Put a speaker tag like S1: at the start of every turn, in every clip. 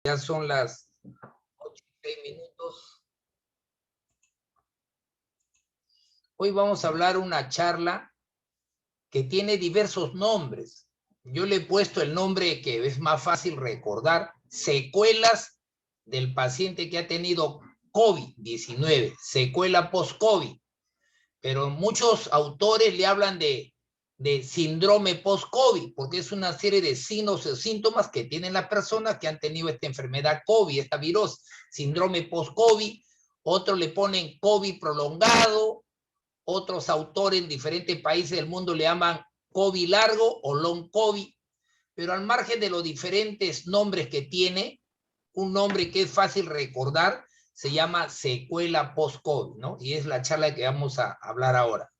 S1: Ya son las 8:06. Hoy vamos a hablar una charla que tiene diversos nombres. Yo le he puesto el nombre que es más fácil recordar: secuelas del paciente que ha tenido COVID-19, secuela post-COVID. Pero muchos autores le hablan de síndrome post-COVID, porque es una serie de signos o síntomas que tienen las personas que han tenido esta enfermedad COVID, esta virosis, síndrome post-COVID. Otros le ponen COVID prolongado, otros autores en diferentes países del mundo le llaman COVID largo o long COVID, pero al margen de los diferentes nombres que tiene, un nombre que es fácil recordar se llama secuela post-COVID, ¿no? Y es la charla que vamos a hablar ahora.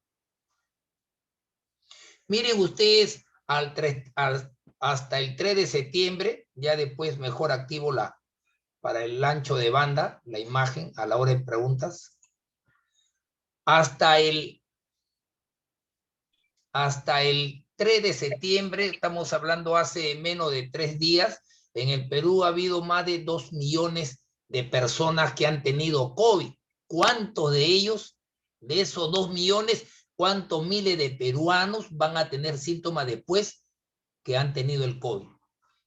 S1: Miren ustedes, hasta el 3 de septiembre, ya después mejor activo para el ancho de banda, la imagen a la hora de preguntas. Hasta el 3 de septiembre, estamos hablando hace menos de 3 días, en el Perú ha habido más de 2 millones de personas que han tenido COVID. ¿Cuántos de ellos, de esos 2 millones, cuántos miles de peruanos van a tener síntomas después que han tenido el COVID?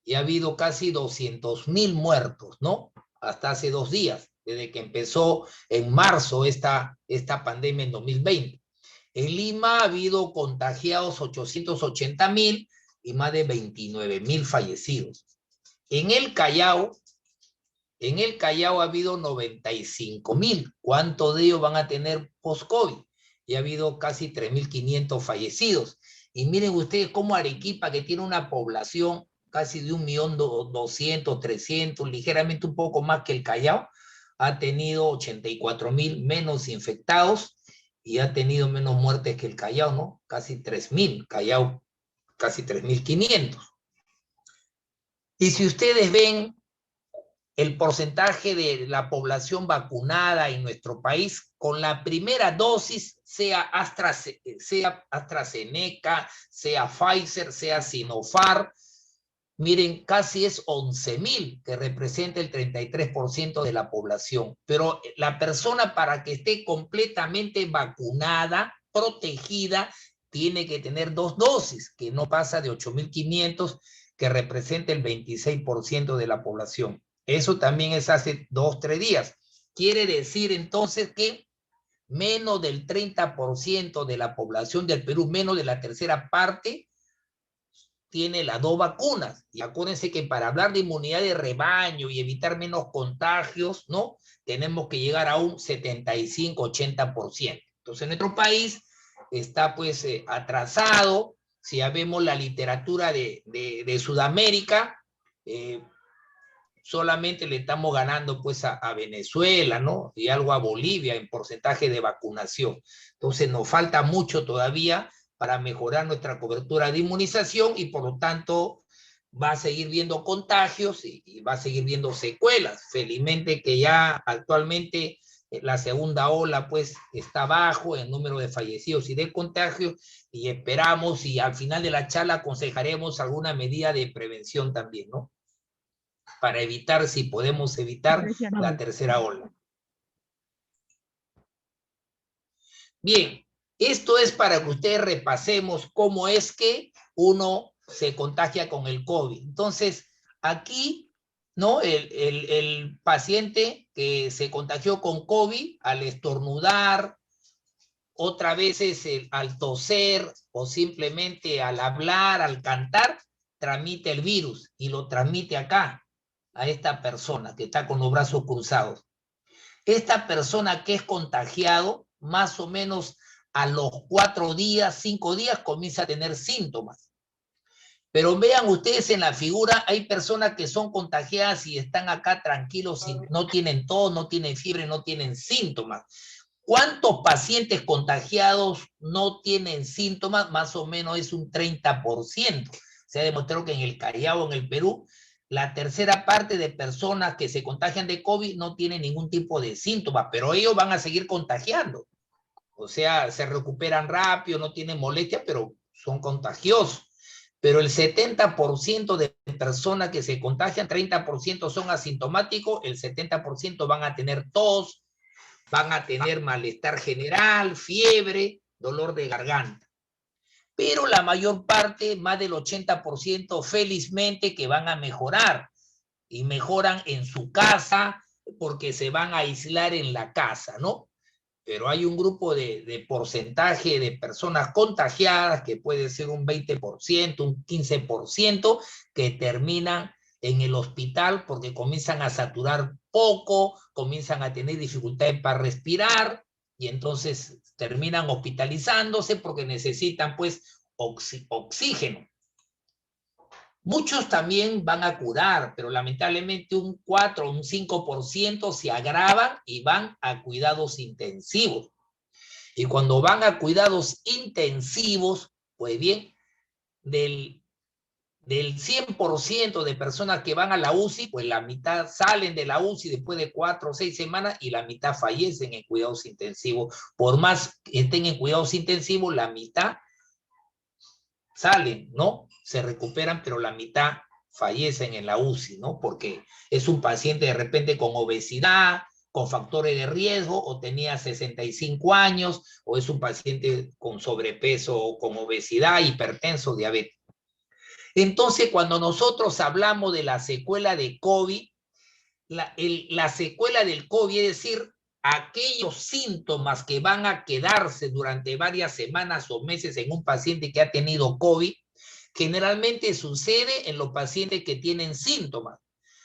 S1: Y ha habido casi 200,000 muertos, ¿no? Hasta hace 2 días, desde que empezó en marzo esta pandemia en 2020. En Lima ha habido contagiados 880,000 y más de 29,000 fallecidos. En el Callao ha habido 95,000. ¿Cuántos de ellos van a tener post-COVID? Y ha habido casi 3,500 fallecidos. Y miren ustedes cómo Arequipa, que tiene una población casi de 1.200.000, 300, ligeramente un poco más que el Callao, ha tenido 84,000 menos infectados y ha tenido menos muertes que el Callao, ¿no? Casi 3,000, Callao casi 3,500. Y si ustedes ven el porcentaje de la población vacunada en nuestro país con la primera dosis, sea AstraZeneca, sea Pfizer, sea Sinopharm, miren, casi es 11,000, que representa el 33% de la población. Pero la persona, para que esté completamente vacunada, protegida, tiene que tener 2 dosis, que no pasa de 8,500, que representa el 26% de la población. Eso también es hace 2, 3 días. Quiere decir entonces que menos del 30% de la población del Perú, menos de la tercera parte, tiene las 2 vacunas. Y acuérdense que para hablar de inmunidad de rebaño y evitar menos contagios, ¿no? Tenemos que llegar a un 75-80%. Entonces, nuestro país está pues atrasado. Si ya vemos la literatura de Sudamérica, solamente le estamos ganando pues a Venezuela, ¿no? Y algo a Bolivia en porcentaje de vacunación. Entonces nos falta mucho todavía para mejorar nuestra cobertura de inmunización y por lo tanto va a seguir viendo contagios y va a seguir viendo secuelas. Felizmente que ya actualmente la segunda ola pues está bajo en número de fallecidos y de contagios, y esperamos, y al final de la charla aconsejaremos alguna medida de prevención también, ¿no? Para evitar, si podemos evitar, la tercera ola. Bien, esto es para que ustedes repasemos cómo es que uno se contagia con el COVID. Entonces, aquí, ¿no? El paciente que se contagió con COVID, al estornudar, otra vez al toser o simplemente al hablar, al cantar, transmite el virus y lo transmite acá, a esta persona que está con los brazos cruzados. Esta persona que es contagiado, más o menos a los 4 días, 5 días, comienza a tener síntomas. Pero vean ustedes en la figura, hay personas que son contagiadas y están acá tranquilos, no tienen tos, no tienen fiebre, no tienen síntomas. ¿Cuántos pacientes contagiados no tienen síntomas? Más o menos es un 30%. Se ha demostrado que en el Callao, en el Perú, la tercera parte de personas que se contagian de COVID no tienen ningún tipo de síntomas, pero ellos van a seguir contagiando. O sea, se recuperan rápido, no tienen molestia, pero son contagiosos. pero el 70% de personas que se contagian, 30% son asintomáticos, el 70% van a tener tos, van a tener malestar general, fiebre, dolor de garganta. Pero la mayor parte, más del 80%, felizmente que van a mejorar, y mejoran en su casa porque se van a aislar en la casa, ¿no? Pero hay un grupo de porcentaje de personas contagiadas que puede ser un 20%, un 15%, que terminan en el hospital porque comienzan a saturar poco, comienzan a tener dificultades para respirar y entonces terminan hospitalizándose porque necesitan pues oxígeno. Muchos también van a curar, pero lamentablemente un 4 o un 5% se agravan y van a cuidados intensivos. Y cuando van a cuidados intensivos, pues bien, del 100% de personas que van a la UCI, pues la mitad salen de la UCI después de 4 o 6 semanas y la mitad fallecen en cuidados intensivos. Por más que estén en cuidados intensivos, la mitad salen, ¿no? Se recuperan, pero la mitad fallecen en la UCI, ¿no? Porque es un paciente de repente con obesidad, con factores de riesgo, o tenía 65 años, o es un paciente con sobrepeso, o con obesidad, hipertenso, diabetes. Entonces, cuando nosotros hablamos de la secuela de COVID, la secuela del COVID, es decir, aquellos síntomas que van a quedarse durante varias semanas o meses en un paciente que ha tenido COVID, generalmente sucede en los pacientes que tienen síntomas.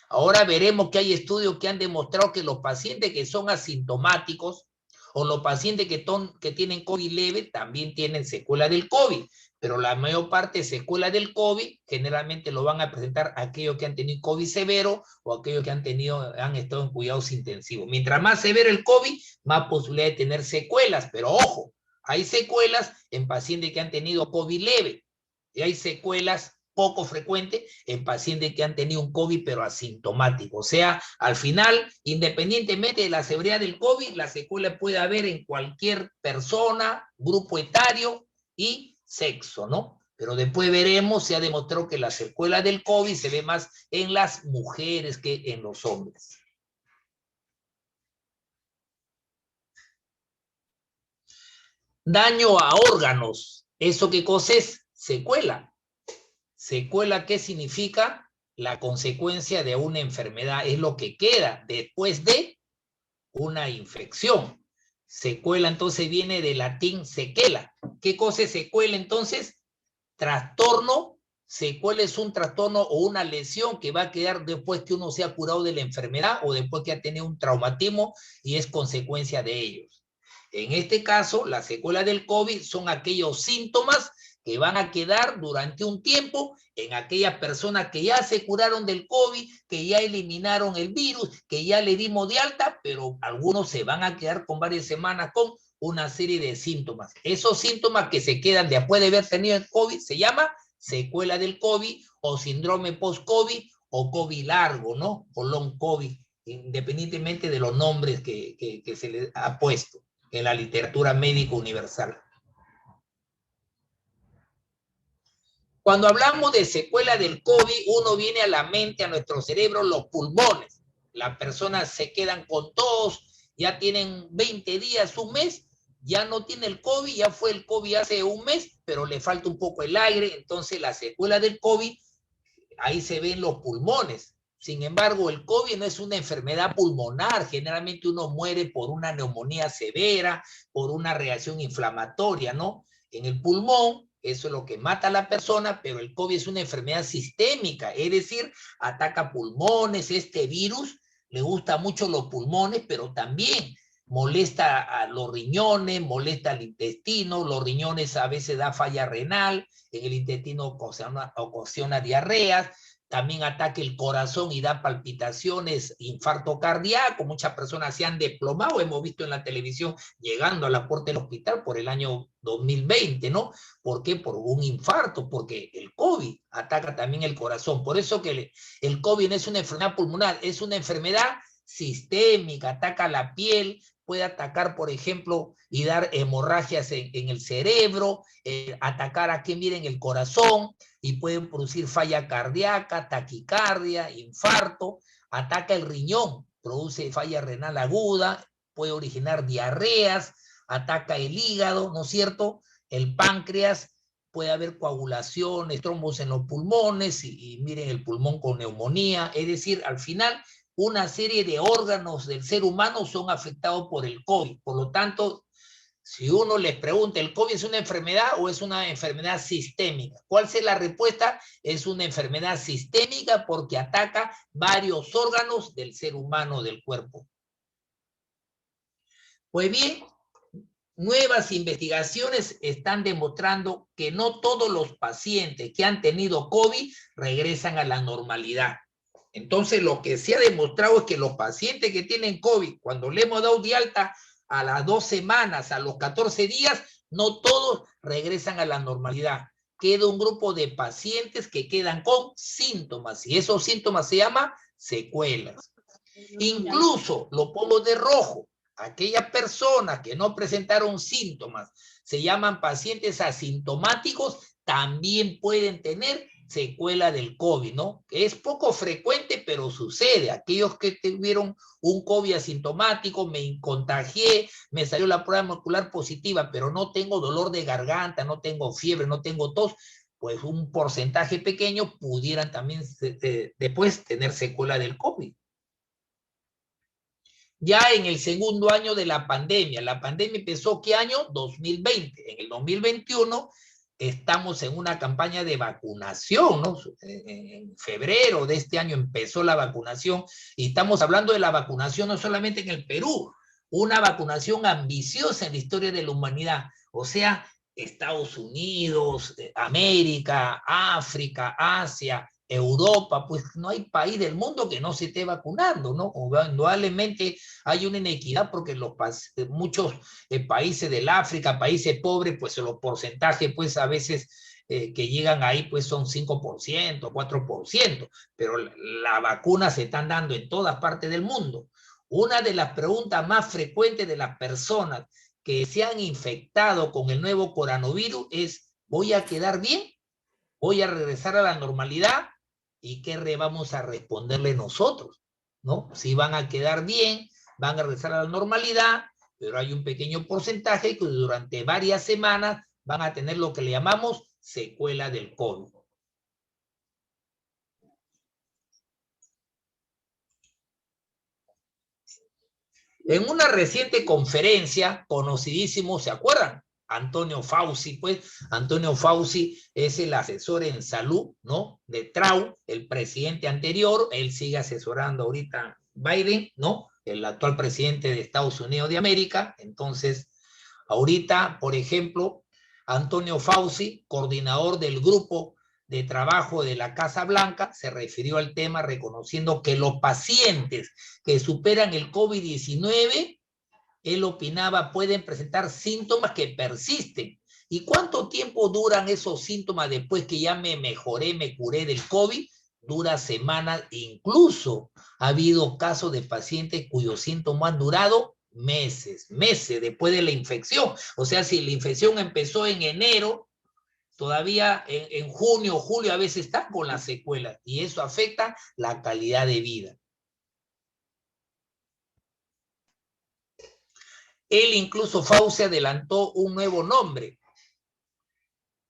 S1: Ahora veremos que hay estudios que han demostrado que los pacientes que son asintomáticos o los pacientes que tienen COVID leve también tienen secuela del COVID, pero la mayor parte de secuela del COVID generalmente lo van a presentar aquellos que han tenido COVID severo o aquellos que han estado en cuidados intensivos. Mientras más severo el COVID, más posibilidad de tener secuelas, pero ojo, hay secuelas en pacientes que han tenido COVID leve y hay secuelas poco frecuentes en pacientes que han tenido un COVID pero asintomático. O sea, al final, independientemente de la severidad del COVID, la secuela puede haber en cualquier persona, grupo etario y sexo, ¿no? Pero después veremos, se ha demostrado que la secuela del COVID se ve más en las mujeres que en los hombres. Daño a órganos. ¿Eso qué cosa es? Secuela. Secuela, ¿qué significa? La consecuencia de una enfermedad, es lo que queda después de una infección. Secuela entonces viene del latín sequela. ¿Qué cosa es secuela entonces? Trastorno. Secuela es un trastorno o una lesión que va a quedar después que uno se ha curado de la enfermedad o después que ha tenido un traumatismo y es consecuencia de ellos. En este caso, la secuela del COVID son aquellos síntomas que van a quedar durante un tiempo en aquellas personas que ya se curaron del COVID, que ya eliminaron el virus, que ya le dimos de alta, pero algunos se van a quedar con varias semanas con una serie de síntomas. Esos síntomas que se quedan después de haber tenido el COVID se llama secuela del COVID o síndrome post-COVID o COVID largo, ¿no? O long COVID, independientemente de los nombres que se le ha puesto en la literatura médica universal. Cuando hablamos de secuela del COVID, uno viene a la mente, a nuestro cerebro, los pulmones. Las personas se quedan con tos, ya tienen 20 días, un mes, ya no tiene el COVID, ya fue el COVID hace un mes, pero le falta un poco el aire, entonces la secuela del COVID, ahí se ven los pulmones. Sin embargo, el COVID no es una enfermedad pulmonar, generalmente uno muere por una neumonía severa, por una reacción inflamatoria, ¿no? En el pulmón, eso es lo que mata a la persona, pero el COVID es una enfermedad sistémica, es decir, ataca pulmones, este virus le gusta mucho los pulmones, pero también molesta a los riñones, molesta al intestino, los riñones a veces da falla renal, en el intestino ocasiona diarreas, también ataca el corazón y da palpitaciones, infarto cardíaco, muchas personas se han desplomado, hemos visto en la televisión llegando a la puerta del hospital por el año 2020, ¿no? ¿Por qué? Por un infarto, porque el COVID ataca también el corazón, por eso que el COVID no es una enfermedad pulmonar, es una enfermedad sistémica, ataca la piel, puede atacar, por ejemplo, y dar hemorragias en el cerebro, atacar aquí, miren, el corazón, y pueden producir falla cardíaca, taquicardia, infarto, ataca el riñón, produce falla renal aguda, puede originar diarreas, ataca el hígado, ¿no es cierto? El páncreas, puede haber coagulaciones, trombos en los pulmones, y miren el pulmón con neumonía, es decir, al final una serie de órganos del ser humano son afectados por el COVID. Por lo tanto, si uno les pregunta, ¿el COVID es una enfermedad o es una enfermedad sistémica? ¿Cuál es la respuesta? Es una enfermedad sistémica porque ataca varios órganos del ser humano, del cuerpo. Pues bien, nuevas investigaciones están demostrando que no todos los pacientes que han tenido COVID regresan a la normalidad. Entonces, lo que se ha demostrado es que los pacientes que tienen COVID, cuando le hemos dado de alta a las 2 semanas, a los 14 días, no todos regresan a la normalidad. Queda un grupo de pacientes que quedan con síntomas, y esos síntomas se llaman secuelas. Incluso los polvos de rojo, aquellas personas que no presentaron síntomas, se llaman pacientes asintomáticos, también pueden tener secuela del COVID, ¿no? Es poco frecuente, pero sucede. Aquellos que tuvieron un COVID asintomático, me contagié, me salió la prueba molecular positiva, pero no tengo dolor de garganta, no tengo fiebre, no tengo tos, pues un porcentaje pequeño pudieran también después tener secuela del COVID. Ya en el segundo año de la pandemia empezó, ¿qué año? 2020. En el 2021 estamos en una campaña de vacunación, ¿no? En febrero de este año empezó la vacunación, y estamos hablando de la vacunación no solamente en el Perú, una vacunación ambiciosa en la historia de la humanidad. O sea, Estados Unidos, América, África, Asia, Europa, pues no hay país del mundo que no se esté vacunando, ¿no? Indudablemente hay una inequidad porque muchos países del África, países pobres, pues los porcentajes, pues a veces que llegan ahí, pues son 5%, 4%, pero la vacuna se están dando en todas partes del mundo. Una de las preguntas más frecuentes de las personas que se han infectado con el nuevo coronavirus es, ¿voy a quedar bien? ¿Voy a regresar a la normalidad? ¿Y qué vamos a responderle nosotros? ¿No? Si van a quedar bien, van a regresar a la normalidad, pero hay un pequeño porcentaje que durante varias semanas van a tener lo que le llamamos secuela del COVID. En una reciente conferencia, conocidísimo, ¿se acuerdan? Antonio Fauci, pues, Antonio Fauci es el asesor en salud, ¿no? De Trump, el presidente anterior, él sigue asesorando ahorita Biden, ¿no? El actual presidente de Estados Unidos de América. Entonces, ahorita, por ejemplo, Antonio Fauci, coordinador del grupo de trabajo de la Casa Blanca, se refirió al tema reconociendo que los pacientes que superan el COVID-19, él opinaba, pueden presentar síntomas que persisten. ¿Y cuánto tiempo duran esos síntomas después que ya me mejoré, me curé del COVID? Dura semanas, incluso ha habido casos de pacientes cuyos síntomas han durado meses después de la infección. O sea, si la infección empezó en enero, todavía en junio, julio a veces están con las secuelas, y eso afecta la calidad de vida. Él incluso, Fauci, adelantó un nuevo nombre.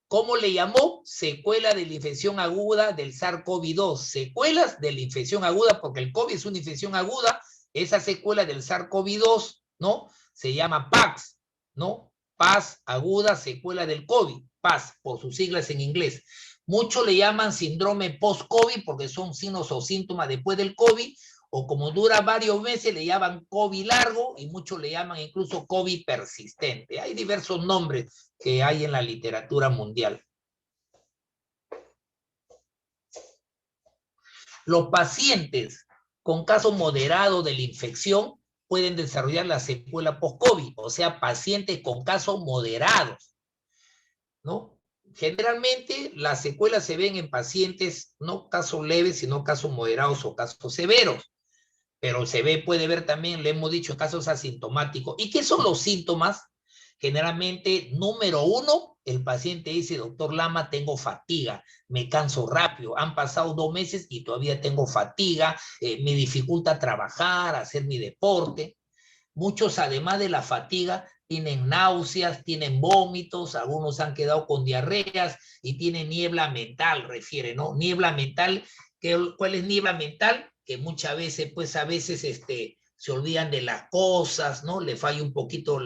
S1: ¿Cómo le llamó? Secuela de la infección aguda del SARS-CoV-2. Secuelas de la infección aguda, porque el COVID es una infección aguda. Esa secuela del SARS-CoV-2, ¿no? Se llama PAX, ¿no? Paz aguda, secuela del COVID. PAS, por sus siglas en inglés. Muchos le llaman síndrome post-COVID porque son signos o síntomas después del COVID, o como dura varios meses le llaman COVID largo, y muchos le llaman incluso COVID persistente. Hay diversos nombres que hay en la literatura mundial. Los pacientes con caso moderado de la infección pueden desarrollar la secuela post-COVID, o sea, pacientes con casos moderados, ¿no? Generalmente las secuelas se ven en pacientes no casos leves, sino casos moderados o casos severos. pero puede ver también, le hemos dicho, casos asintomáticos. ¿Y qué son los síntomas? Generalmente, número uno, el paciente dice, doctor Lama, tengo fatiga, me canso rápido, han pasado 2 meses y todavía tengo fatiga, me dificulta trabajar, hacer mi deporte. Muchos, además de la fatiga, tienen náuseas, tienen vómitos, algunos han quedado con diarreas y tienen niebla mental, refiere, ¿no? Niebla mental, ¿cuál es niebla mental? Que muchas veces, pues a veces se olvidan de las cosas, ¿no? Le falla un poquito,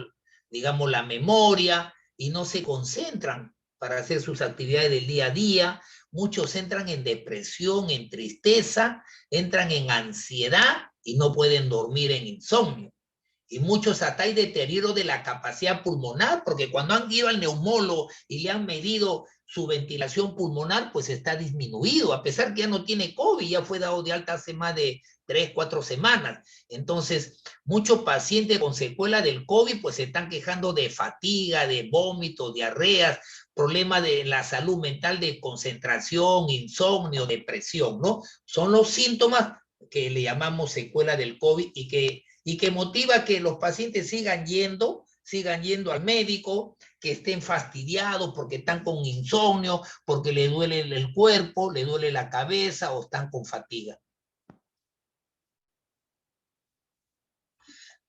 S1: digamos, la memoria y no se concentran para hacer sus actividades del día a día. Muchos entran en depresión, en tristeza, entran en ansiedad y no pueden dormir, en insomnio. Y muchos hasta hay deterioro de la capacidad pulmonar, porque cuando han ido al neumólogo y le han medido su ventilación pulmonar, pues está disminuido, a pesar que ya no tiene COVID, ya fue dado de alta hace más de 3, 4 semanas. Entonces, muchos pacientes con secuela del COVID, pues se están quejando de fatiga, de vómitos, diarreas, problemas de la salud mental, de concentración, insomnio, depresión, ¿no? Son los síntomas que le llamamos secuela del COVID y que motiva que los pacientes sigan yendo al médico, que estén fastidiados porque están con insomnio, porque le duele el cuerpo, le duele la cabeza o están con fatiga.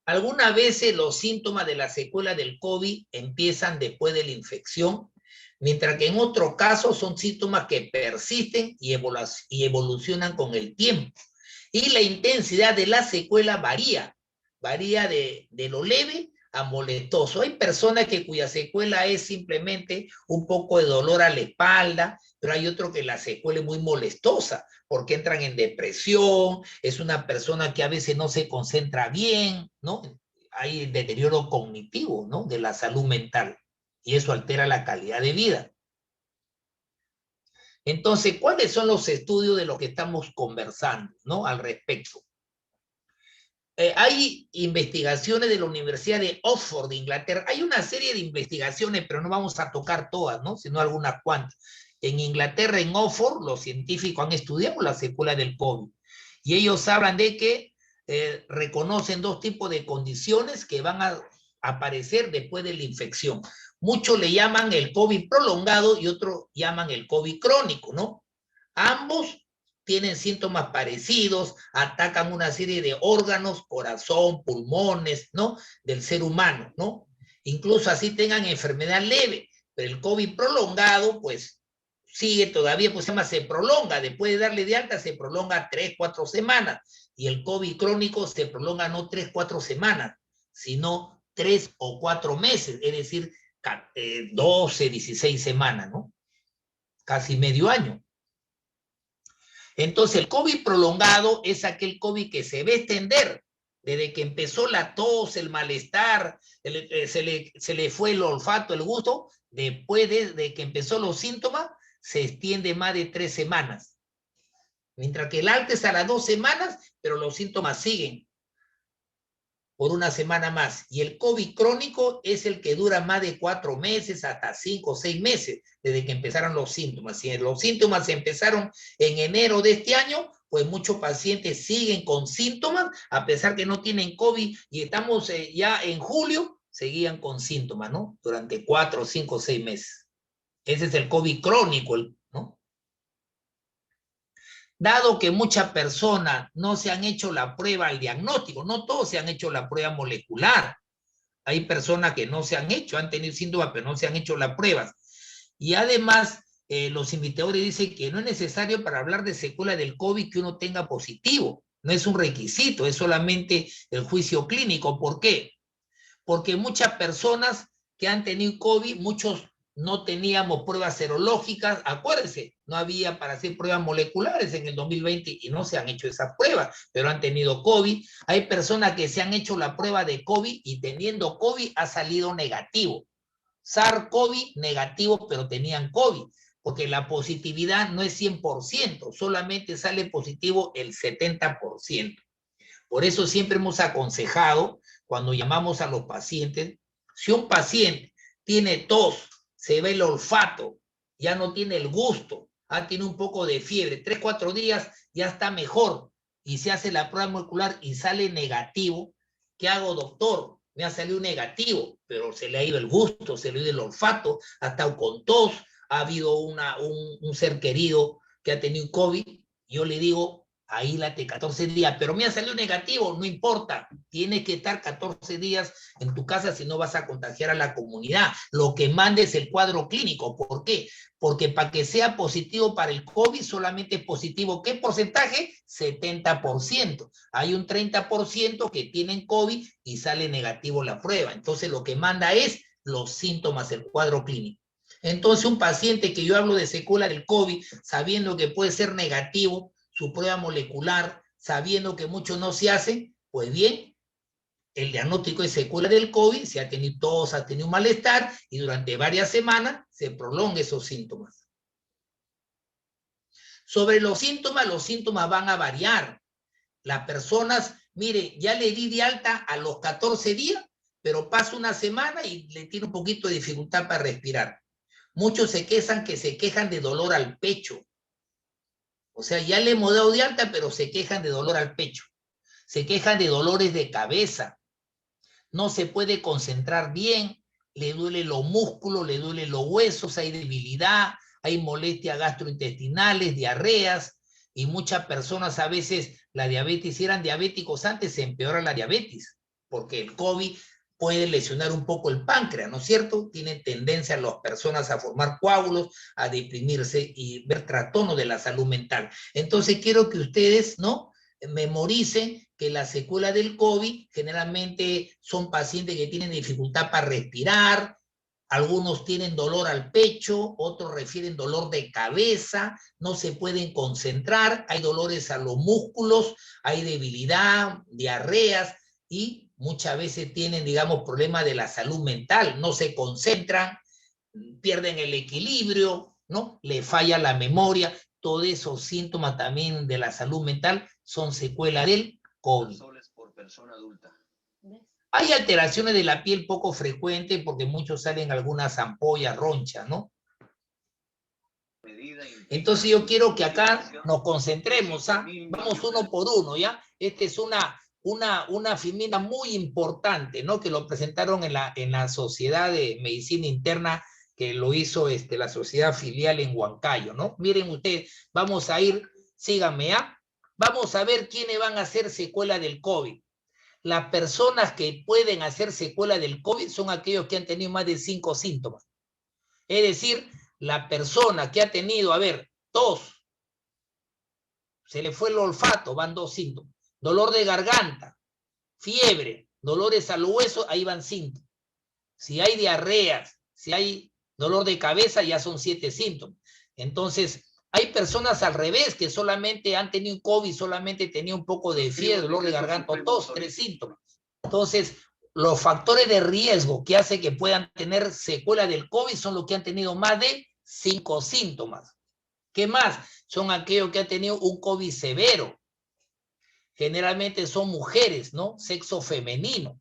S1: Algunas veces los síntomas de la secuela del COVID empiezan después de la infección, mientras que en otros casos son síntomas que persisten y evolucionan con el tiempo. Y la intensidad de la secuela varía de lo leve a molestoso. Hay personas cuya secuela es simplemente un poco de dolor a la espalda, pero hay otros que la secuela es muy molestosa, porque entran en depresión, es una persona que a veces no se concentra bien, ¿no? Hay deterioro cognitivo, ¿no? De la salud mental, y eso altera la calidad de vida. Entonces, ¿cuáles son los estudios de lo que estamos conversando, ¿no? Al respecto? Hay investigaciones de la Universidad de Oxford de Inglaterra. Hay una serie de investigaciones, pero no vamos a tocar todas, ¿no? Sino algunas cuantas. En Inglaterra, en Oxford, los científicos han estudiado la secuela del COVID. Y ellos hablan de que reconocen dos tipos de condiciones que van a aparecer después de la infección. Muchos le llaman el COVID prolongado y otros llaman el COVID crónico, ¿no? Ambos tienen síntomas parecidos, atacan una serie de órganos, corazón, pulmones, ¿no? Del ser humano, ¿no? Incluso así tengan enfermedad leve, pero el COVID prolongado, pues, sigue todavía, pues se prolonga, después de darle de alta se prolonga 3, 4 semanas, y el COVID crónico se prolonga no 3, 4 semanas, sino 3 o 4 meses, es decir, 12, 16 semanas, ¿no? Casi medio año. Entonces, el COVID prolongado es aquel COVID que se va a extender desde que empezó la tos, el malestar, se le fue el olfato, el gusto, después de que empezó los síntomas, se extiende más de 3 semanas. Mientras que el alta es a las 2 semanas, pero los síntomas siguen por una semana más. Y el COVID crónico es el que dura más de 4 meses, hasta 5 o 6 meses, desde que empezaron los síntomas. Si los síntomas empezaron en enero de este año, pues muchos pacientes siguen con síntomas, a pesar que no tienen COVID, y estamos ya en julio, seguían con síntomas, ¿no? Durante 4, 5, 6 meses. Ese es el COVID crónico, ¿no? Dado que muchas personas no se han hecho la prueba al diagnóstico, no todos se han hecho la prueba molecular. Hay personas que no se han hecho, han tenido síntomas, pero no se han hecho las pruebas. Y además, los investigadores dicen que no es necesario para hablar de secuela del COVID que uno tenga positivo. No es un requisito, es solamente el juicio clínico. ¿Por qué? Porque muchas personas que han tenido COVID, muchos no teníamos pruebas serológicas, acuérdense, no había para hacer pruebas moleculares en el 2020 y no se han hecho esas pruebas, pero han tenido COVID. Hay personas que se han hecho la prueba de COVID y teniendo COVID ha salido negativo. SARS-CoV negativo, pero tenían COVID, porque la positividad no es 100%, solamente sale positivo el 70%. Por eso siempre hemos aconsejado, cuando llamamos a los pacientes, si un paciente tiene tos, se ve el olfato, ya no tiene el gusto, tiene un poco de fiebre, 3, 4 días ya está mejor, y se hace la prueba molecular y sale negativo, ¿qué hago, doctor? Me ha salido negativo, pero se le ha ido el gusto, se le ha ido el olfato, ha estado con tos, ha habido un ser querido que ha tenido COVID, yo le digo, aíslate 14 días, pero me ha salido negativo, no importa, tienes que estar 14 días en tu casa si no vas a contagiar a la comunidad. Lo que mande es el cuadro clínico. ¿Por qué? Porque para que sea positivo para el COVID solamente es positivo. ¿Qué porcentaje? 70%. Hay un 30% que tienen COVID y sale negativo la prueba. Entonces lo que manda es los síntomas, el cuadro clínico. Entonces un paciente que yo hablo de secuela del COVID, sabiendo que puede ser negativo su prueba molecular, sabiendo que mucho no se hace, pues bien, el diagnóstico de secuela del COVID, se ha tenido tos, ha tenido un malestar y durante varias semanas se prolongan esos síntomas. Sobre los síntomas van a variar. Las personas, mire, ya le di de alta a los 14 días, pero pasa una semana y le tiene un poquito de dificultad para respirar. Muchos se quejan de dolor al pecho. O sea, ya le hemos dado de alta, pero se quejan de dolor al pecho. Se quejan de dolores de cabeza. No se puede concentrar bien, le duele los músculos, le duele los huesos, hay debilidad, hay molestias gastrointestinales, diarreas, y muchas personas a veces la diabetes, si eran diabéticos antes, se empeora la diabetes, porque el COVID puede lesionar un poco el páncreas, ¿no es cierto? Tiene tendencia a las personas a formar coágulos, a deprimirse y ver trastorno de la salud mental. Entonces quiero que ustedes, ¿no?, memoricen que la secuela del COVID generalmente son pacientes que tienen dificultad para respirar, algunos tienen dolor al pecho, otros refieren dolor de cabeza, no se pueden concentrar, hay dolores a los músculos, hay debilidad, diarreas y muchas veces tienen, digamos, problemas de la salud mental, no se concentran, pierden el equilibrio, ¿no? Le falla la memoria, todos esos síntomas también de la salud mental son secuela del COVID. Hay alteraciones de la piel poco frecuentes porque muchos salen algunas ampollas, ronchas, ¿no? Entonces yo quiero que acá nos concentremos, ¿ah? Vamos uno por uno, ¿ya? Esta es una filmina muy importante, ¿no? Que lo presentaron en la Sociedad de Medicina Interna, que lo hizo la sociedad filial en Huancayo, ¿no? Miren ustedes, vamos a ir, síganme, ¿ah? Vamos a ver quiénes van a hacer secuela del COVID. Las personas que pueden hacer secuela del COVID son aquellos que han tenido más de 5 síntomas. Es decir, la persona que ha tenido, a ver, tos, se le fue el olfato, van 2 síntomas. Dolor de garganta, fiebre, dolores al hueso, ahí van 5. Si hay diarreas, si hay dolor de cabeza, ya son 7 síntomas. Entonces, hay personas al revés que solamente han tenido COVID, solamente tenía un poco de fiebre, dolor de garganta o tos, 3 síntomas. Entonces, los factores de riesgo que hacen que puedan tener secuela del COVID son los que han tenido más de 5 síntomas. ¿Qué más? Son aquellos que han tenido un COVID severo. Generalmente son mujeres, ¿no? Sexo femenino.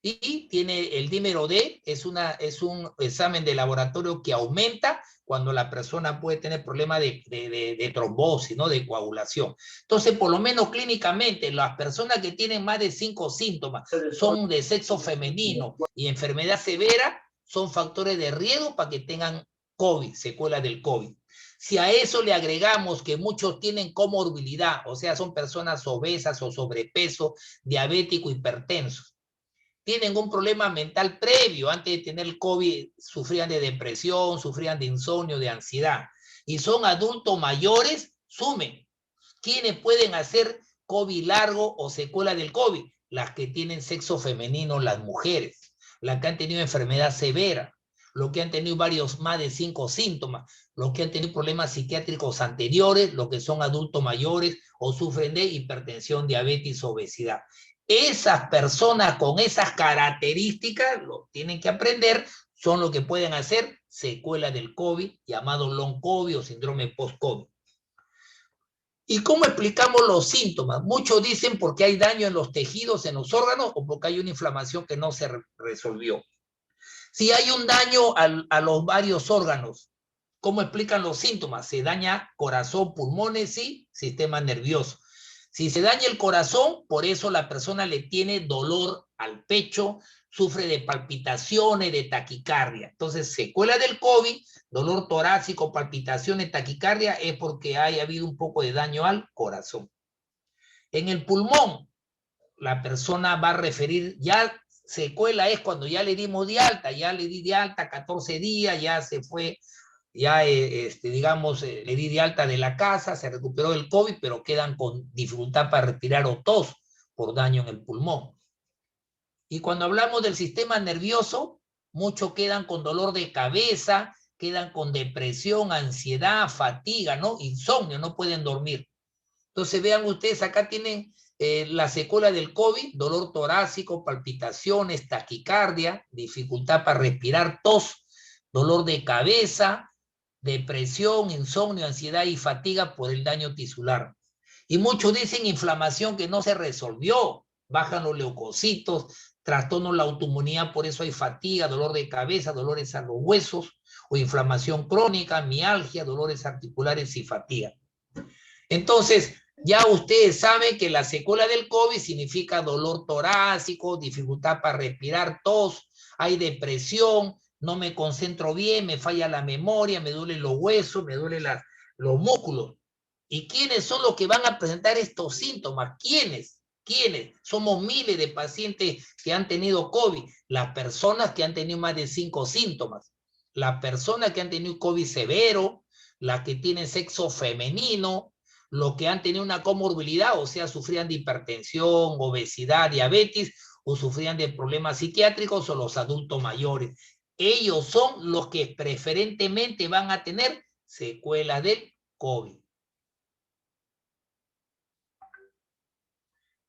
S1: Y tiene el dímero D, es un examen de laboratorio que aumenta cuando la persona puede tener problemas de trombosis, ¿no? De coagulación. Entonces, por lo menos clínicamente, las personas que tienen más de 5 síntomas son de sexo femenino y enfermedad severa, son factores de riesgo para que tengan COVID, secuela del COVID. Si a eso le agregamos que muchos tienen comorbilidad, o sea, son personas obesas o sobrepeso, diabético, hipertensos, tienen un problema mental previo, antes de tener el COVID, sufrían de depresión, sufrían de insomnio, de ansiedad, y son adultos mayores, sumen. ¿Quiénes pueden hacer COVID largo o secuela del COVID? Las que tienen sexo femenino, las mujeres, las que han tenido enfermedad severa, los que han tenido más de 5 síntomas, los que han tenido problemas psiquiátricos anteriores, los que son adultos mayores o sufren de hipertensión, diabetes, obesidad. Esas personas con esas características, lo tienen que aprender, son los que pueden hacer secuela del COVID, llamado long COVID o síndrome post-COVID. ¿Y cómo explicamos los síntomas? Muchos dicen porque hay daño en los tejidos, en los órganos, o porque hay una inflamación que no se resolvió. Si hay un daño a los varios órganos, ¿cómo explican los síntomas? Se daña corazón, pulmones y sistema nervioso. Si se daña el corazón, por eso la persona le tiene dolor al pecho, sufre de palpitaciones, de taquicardia. Entonces, secuela del COVID, dolor torácico, palpitaciones, taquicardia, es porque haya habido un poco de daño al corazón. En el pulmón, la persona va a referir, ya secuela es cuando ya le dimos de alta, ya le di de alta 14 días, ya se fue, ya digamos, le di de alta de la casa, se recuperó del COVID, pero quedan con dificultad para respirar o tos por daño en el pulmón. Y cuando hablamos del sistema nervioso, muchos quedan con dolor de cabeza, quedan con depresión, ansiedad, fatiga, ¿no? Insomnio, no pueden dormir. Entonces vean ustedes, acá tienen la secuela del COVID, dolor torácico, palpitaciones, taquicardia, dificultad para respirar, tos, dolor de cabeza, depresión, insomnio, ansiedad y fatiga por el daño tisular. Y muchos dicen inflamación que no se resolvió, bajan los leucocitos, trastorno la autoinmunidad, por eso hay fatiga, dolor de cabeza, dolores a los huesos, o inflamación crónica, mialgia, dolores articulares y fatiga. Entonces, ya ustedes saben que la secuela del COVID significa dolor torácico, dificultad para respirar, tos, hay depresión, no me concentro bien, me falla la memoria, me duelen los huesos, me duelen los músculos. ¿Y quiénes son los que van a presentar estos síntomas? ¿Quiénes? ¿Quiénes? Somos miles de pacientes que han tenido COVID. Las personas que han tenido más de 5 síntomas. Las personas que han tenido COVID severo, las que tienen sexo femenino, los que han tenido una comorbilidad, o sea, sufrían de hipertensión, obesidad, diabetes, o sufrían de problemas psiquiátricos, o los adultos mayores. Ellos son los que preferentemente van a tener secuelas del COVID.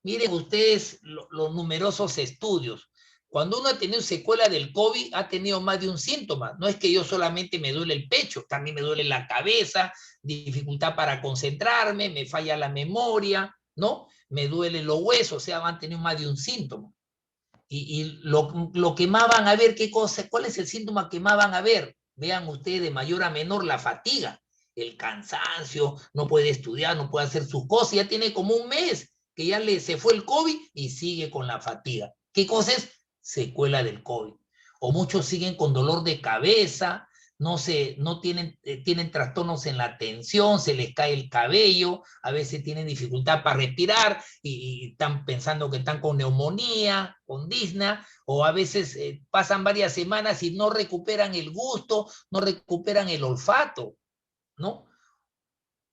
S1: Miren ustedes los numerosos estudios. Cuando uno ha tenido secuela del COVID, ha tenido más de un síntoma. No es que yo solamente me duele el pecho, también me duele la cabeza, dificultad para concentrarme, me falla la memoria, ¿no? Me duelen los huesos, o sea, han tenido más de un síntoma. Y lo que más van a ver, ¿qué cosa? ¿Cuál es el síntoma que más van a ver? Vean ustedes de mayor a menor la fatiga, el cansancio, no puede estudiar, no puede hacer sus cosas, ya tiene como un mes que ya se fue el COVID y sigue con la fatiga. ¿Qué cosa es? Secuela del COVID. O muchos siguen con dolor de cabeza, no tienen trastornos en la atención, se les cae el cabello, a veces tienen dificultad para respirar y están pensando que están con neumonía, con disnea, o a veces pasan varias semanas y no recuperan el gusto, no recuperan el olfato, ¿no?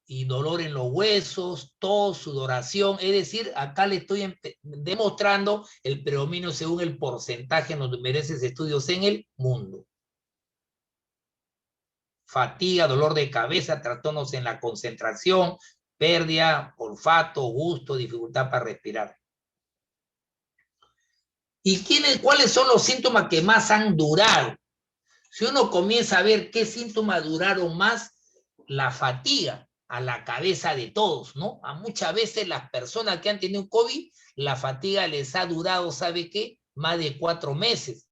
S1: Y dolor en los huesos, tos, sudoración, es decir, acá le estoy demostrando el predominio según el porcentaje en los numerosos estudios en el mundo. Fatiga, dolor de cabeza, trastornos en la concentración, pérdida, olfato, gusto, dificultad para respirar. ¿Y cuáles son los síntomas que más han durado? Si uno comienza a ver qué síntomas duraron más, la fatiga a la cabeza de todos, ¿no? A muchas veces las personas que han tenido COVID, la fatiga les ha durado, ¿sabe qué? Más de 4 meses.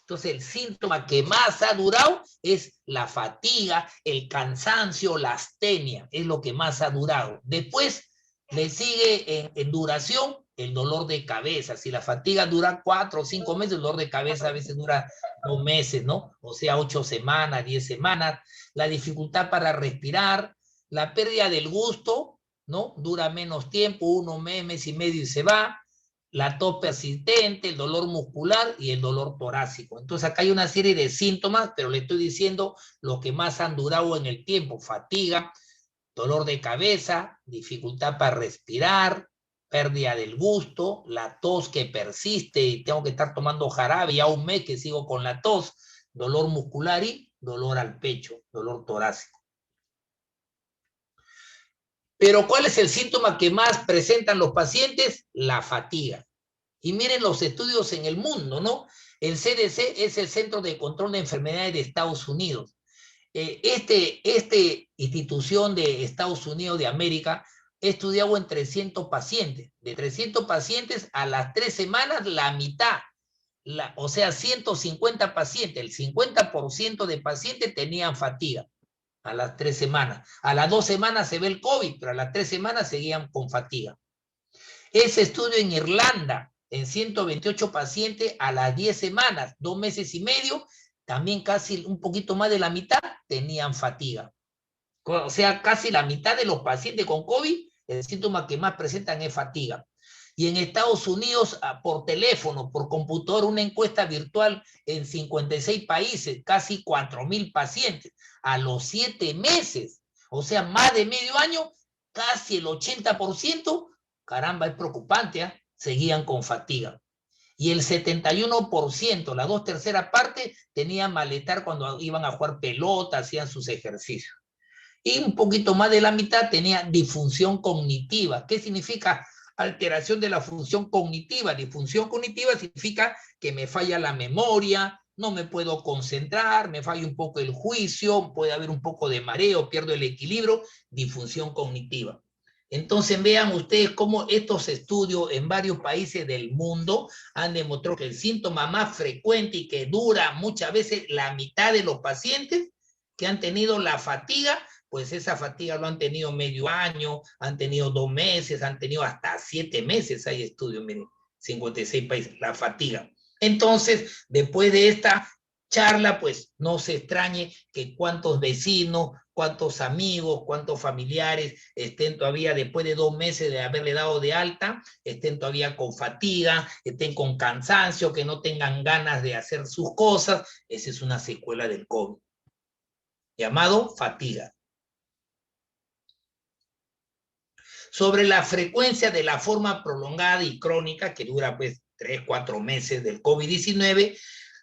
S1: Entonces, el síntoma que más ha durado es la fatiga, el cansancio, la astenia, es lo que más ha durado. Después le sigue en duración el dolor de cabeza. Si la fatiga dura 4 o 5 meses, el dolor de cabeza a veces dura 2 meses, ¿no? O sea, 8 semanas, 10 semanas. La dificultad para respirar, la pérdida del gusto, ¿no? Dura menos tiempo, 1 mes, mes y medio y se va. La tos persistente, el dolor muscular y el dolor torácico. Entonces acá hay una serie de síntomas, pero le estoy diciendo lo que más han durado en el tiempo: fatiga, dolor de cabeza, dificultad para respirar, pérdida del gusto, la tos que persiste y tengo que estar tomando jarabe, ya 1 mes que sigo con la tos, dolor muscular y dolor al pecho, dolor torácico. Pero ¿cuál es el síntoma que más presentan los pacientes? La fatiga. Y miren los estudios en el mundo, ¿no? El CDC es el Centro de Control de Enfermedades de Estados Unidos. Esta institución de Estados Unidos de América ha estudiado en 300 pacientes. De 300 pacientes, a las 3 semanas, la mitad, o sea, 150 pacientes, el 50% de pacientes tenían fatiga a las 3 semanas. A las 2 semanas se ve el COVID, pero a las 3 semanas seguían con fatiga. Ese estudio en Irlanda, en 128 pacientes a las 10 semanas, 2 meses y medio, también casi un poquito más de la mitad tenían fatiga. O sea, casi la mitad de los pacientes con COVID, el síntoma que más presentan es fatiga. Y en Estados Unidos, por teléfono, por computador, una encuesta virtual en 56 países, casi 4.000 pacientes, a los 7 meses, o sea, más de medio año, casi el 80%, caramba, es preocupante, ¿eh? Seguían con fatiga. Y el 71%, las 2/3 partes, tenían malestar cuando iban a jugar pelota, hacían sus ejercicios. Y un poquito más de la mitad tenía disfunción cognitiva. ¿Qué significa alteración de la función cognitiva? Disfunción cognitiva significa que me falla la memoria, no me puedo concentrar, me falla un poco el juicio, puede haber un poco de mareo, pierdo el equilibrio, disfunción cognitiva. Entonces vean ustedes cómo estos estudios en varios países del mundo han demostrado que el síntoma más frecuente y que dura muchas veces la mitad de los pacientes que han tenido la fatiga, pues esa fatiga lo han tenido medio año, han tenido 2 meses, han tenido hasta 7 meses, hay estudios, miren, 56 países, la fatiga. Entonces, después de esta charla, pues no se extrañe que cuántos vecinos, cuántos amigos, cuántos familiares estén todavía después de 2 meses de haberle dado de alta, estén todavía con fatiga, estén con cansancio, que no tengan ganas de hacer sus cosas. Esa es una secuela del COVID, llamado fatiga. Sobre la frecuencia de la forma prolongada y crónica, que dura pues 3, 4 meses del COVID-19,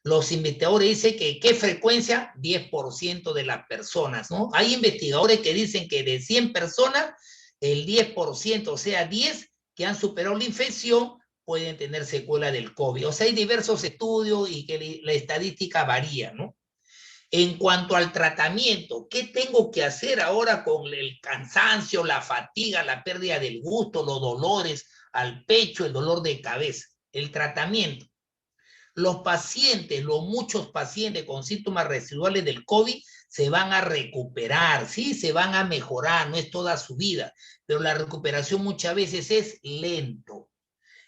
S1: los investigadores dicen que ¿qué frecuencia? 10% de las personas, ¿no? Hay investigadores que dicen que de 100 personas, el 10%, o sea, 10 que han superado la infección, pueden tener secuela del COVID. O sea, hay diversos estudios y que la estadística varía, ¿no? En cuanto al tratamiento, ¿qué tengo que hacer ahora con el cansancio, la fatiga, la pérdida del gusto, los dolores al pecho, el dolor de cabeza? El tratamiento. Los pacientes, los muchos pacientes con síntomas residuales del COVID se van a recuperar, sí, se van a mejorar, no es toda su vida, pero la recuperación muchas veces es lento.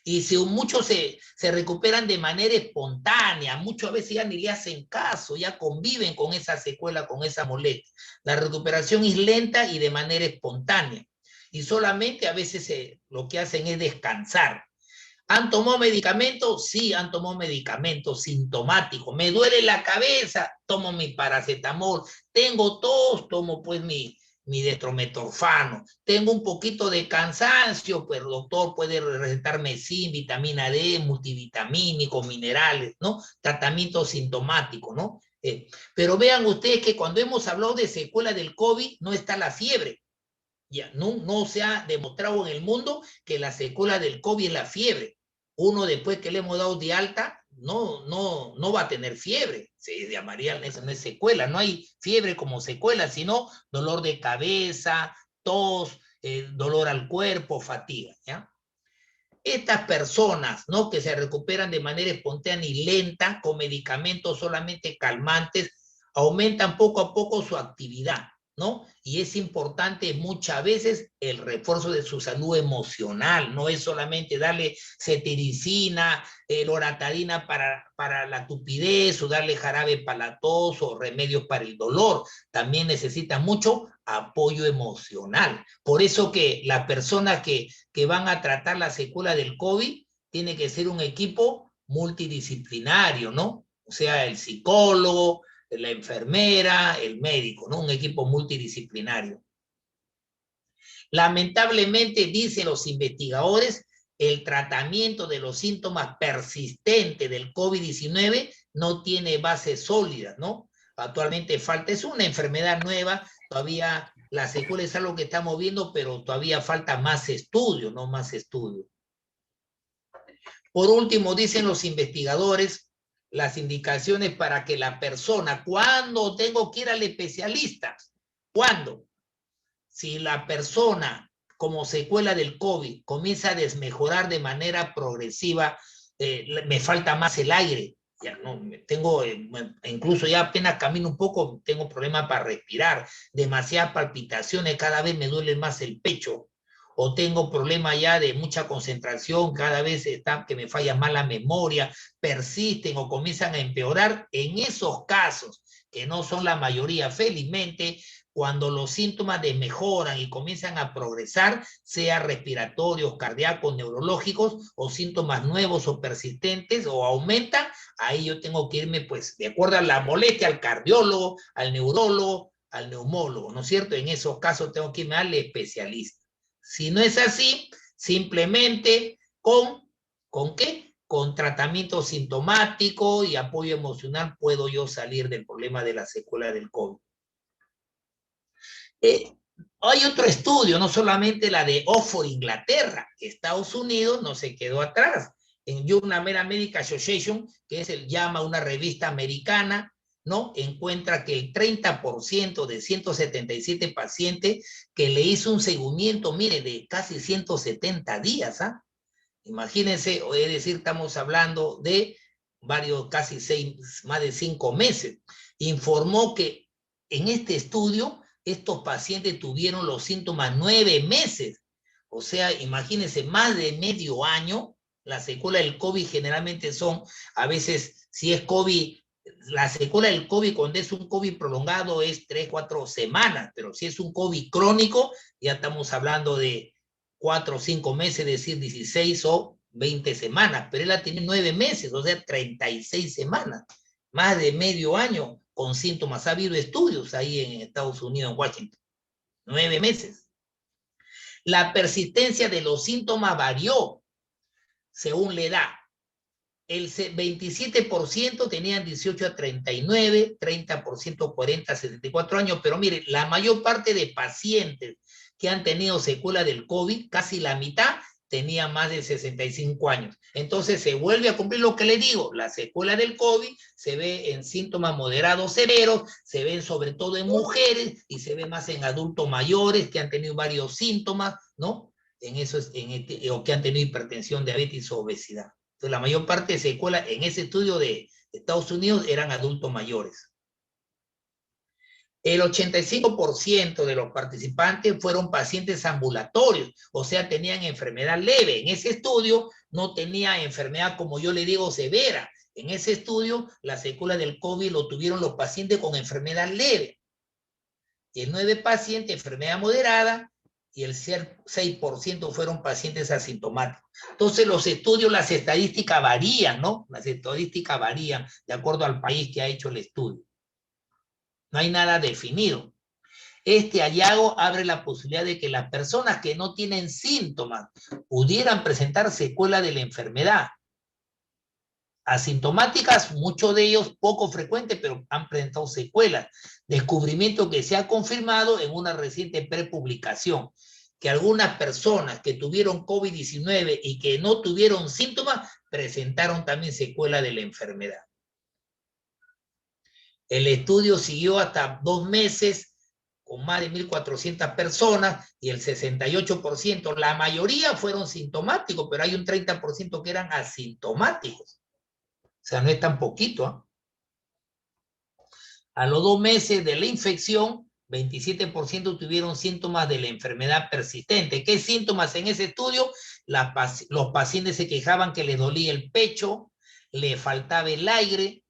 S1: Y si muchos se recuperan de manera espontánea, muchas veces ya ni le hacen caso, ya conviven con esa secuela, con esa molestia. La recuperación es lenta y de manera espontánea. Y solamente a veces lo que hacen es descansar. ¿Han tomado medicamentos? Sí, han tomado medicamentos sintomáticos. Me duele la cabeza, tomo mi paracetamol. Tengo tos, tomo pues mi dextrometorfano. Tengo un poquito de cansancio, pues el doctor puede recetarme zinc, vitamina D, multivitamínicos, minerales, ¿no? Tratamiento sintomático, ¿no? Pero vean ustedes que cuando hemos hablado de secuela del COVID, no está la fiebre. Ya, no se ha demostrado en el mundo que la secuela del COVID es la fiebre. Uno después que le hemos dado de alta, no va a tener fiebre. Se llamaría, eso no es secuela, no hay fiebre como secuela, sino dolor de cabeza, tos, dolor al cuerpo, fatiga, ¿ya? Estas personas, ¿no? Que se recuperan de manera espontánea y lenta, con medicamentos solamente calmantes, aumentan poco a poco su actividad, ¿no? Y es importante muchas veces el refuerzo de su salud emocional, no es solamente darle cetiricina, loratadina para la tupidez, o darle jarabe para la tos, o remedios para el dolor. También necesita mucho apoyo emocional. Por eso que las personas que van a tratar la secuela del COVID tiene que ser un equipo multidisciplinario, ¿no? O sea, el psicólogo, la enfermera, el médico, ¿no? Un equipo multidisciplinario. Lamentablemente, dicen los investigadores, el tratamiento de los síntomas persistentes del COVID-19 no tiene bases sólidas, ¿no? Actualmente falta, es una enfermedad nueva, todavía la secuela es algo que estamos viendo, pero todavía falta más estudio, no más estudio. Por último, dicen los investigadores, las indicaciones para que la persona, ¿cuándo tengo que ir al especialista? ¿Cuándo? Si la persona, como secuela del COVID, comienza a desmejorar de manera progresiva, me falta más el aire, ya no, tengo, incluso ya apenas camino un poco, tengo problemas para respirar, demasiadas palpitaciones, cada vez me duele más el pecho, o tengo problemas ya de mucha concentración, cada vez está que me falla más la memoria, persisten o comienzan a empeorar. En esos casos, que no son la mayoría, felizmente, cuando los síntomas mejoran y comienzan a progresar, sea respiratorios, cardíacos, neurológicos, o síntomas nuevos o persistentes, o aumentan, ahí yo tengo que irme, pues, de acuerdo a la molestia, al cardiólogo, al neurólogo, al neumólogo, ¿no es cierto? En esos casos tengo que irme al especialista. Si no es así, simplemente ¿con qué? Con tratamiento sintomático y apoyo emocional puedo yo salir del problema de la secuela del COVID. Hay otro estudio, no solamente la de Oxford, Inglaterra, Estados Unidos no se quedó atrás. En Journal Medical Association, que es llama una revista americana, ¿no? Encuentra que el 30% de 177 pacientes que le hizo un seguimiento, mire, de casi 170 días, ¿ah? Imagínense, es decir, estamos hablando de varios, casi más de 5 meses. Informó que en este estudio, estos pacientes tuvieron los síntomas 9 meses. O sea, imagínense, más de medio año. La secuela del COVID generalmente son, a veces, si es COVID, la secuela del COVID, cuando es un COVID prolongado, es 3, 4 semanas, pero si es un COVID crónico, ya estamos hablando de 4 o 5 meses, es decir, 16 o 20 semanas, pero él ha tenido 9 meses, o sea, 36 semanas, más de medio año con síntomas. Ha habido estudios ahí en Estados Unidos, en Washington, 9 meses. La persistencia de los síntomas varió según la edad. El 27% tenían 18 a 39, 30% 40 a 74 años, pero mire, la mayor parte de pacientes que han tenido secuela del COVID, casi la mitad, tenía más de 65 años. Entonces se vuelve a cumplir lo que le digo, la secuela del COVID se ve en síntomas moderados severos, se ven sobre todo en mujeres y se ve más en adultos mayores que han tenido varios síntomas, ¿no? O que han tenido hipertensión, diabetes o obesidad. Entonces, la mayor parte de secuelas en ese estudio de Estados Unidos eran adultos mayores. El 85% de los participantes fueron pacientes ambulatorios, o sea, tenían enfermedad leve. En ese estudio no tenía enfermedad, como yo le digo, severa. En ese estudio, la secuela del COVID lo tuvieron los pacientes con enfermedad leve. Y el 9 pacientes, enfermedad moderada, y el 6% fueron pacientes asintomáticos. Entonces los estudios, las estadísticas varían, ¿no? Las estadísticas varían de acuerdo al país que ha hecho el estudio. No hay nada definido. Este hallazgo abre la posibilidad de que las personas que no tienen síntomas pudieran presentar secuela de la enfermedad. Asintomáticas, muchos de ellos poco frecuentes, pero han presentado secuelas. Descubrimiento que se ha confirmado en una reciente prepublicación, que algunas personas que tuvieron COVID-19 y que no tuvieron síntomas, presentaron también secuela de la enfermedad. El estudio siguió hasta 2 meses con más de 1.400 personas y el 68%, la mayoría fueron sintomáticos, pero hay un 30% que eran asintomáticos. O sea, no es tan poquito, ¿eh? A los 2 meses de la infección, 27% tuvieron síntomas de la enfermedad persistente. ¿Qué síntomas en ese estudio? Los pacientes se quejaban que les dolía el pecho, le faltaba el aire,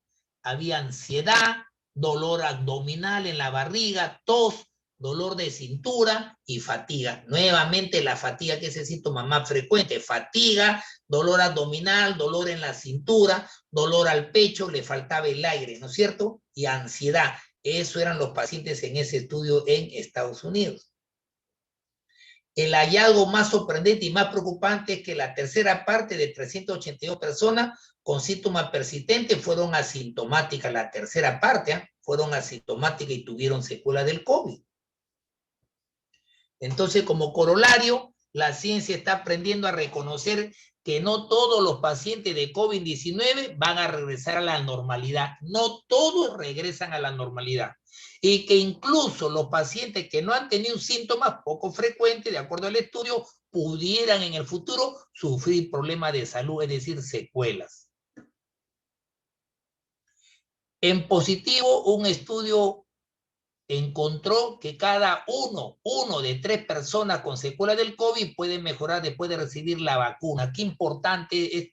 S1: había ansiedad, dolor abdominal en la barriga, tos, dolor de cintura y fatiga. Nuevamente la fatiga, que es el síntoma más frecuente, fatiga, dolor abdominal, dolor en la cintura, dolor al pecho, le faltaba el aire, ¿no es cierto? Y ansiedad. Eso eran los pacientes en ese estudio en Estados Unidos. El hallazgo más sorprendente y más preocupante es que la tercera parte de 382 personas con síntomas persistentes fueron asintomáticas. La tercera parte fueron asintomáticas y tuvieron secuela del COVID. Entonces, como corolario, la ciencia está aprendiendo a reconocer que no todos los pacientes de COVID-19 van a regresar a la normalidad. No todos regresan a la normalidad. Y que incluso los pacientes que no han tenido síntomas poco frecuentes, de acuerdo al estudio, pudieran en el futuro sufrir problemas de salud, es decir, secuelas. En positivo, un estudio encontró que cada uno de 3 personas con secuelas del COVID puede mejorar después de recibir la vacuna. Qué importante es,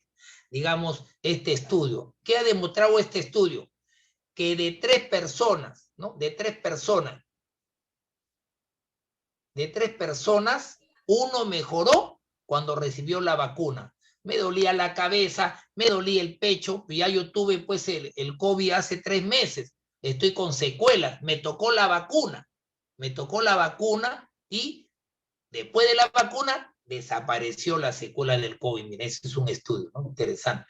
S1: digamos, este estudio. ¿Qué ha demostrado este estudio? Que de 3 personas, ¿no? De 3 personas, uno mejoró cuando recibió la vacuna. Me dolía la cabeza, me dolía el pecho, ya yo tuve pues el COVID hace 3 meses, estoy con secuelas, me tocó la vacuna y después de la vacuna desapareció la secuela del COVID. Mira, ese es un estudio, ¿no? Interesante.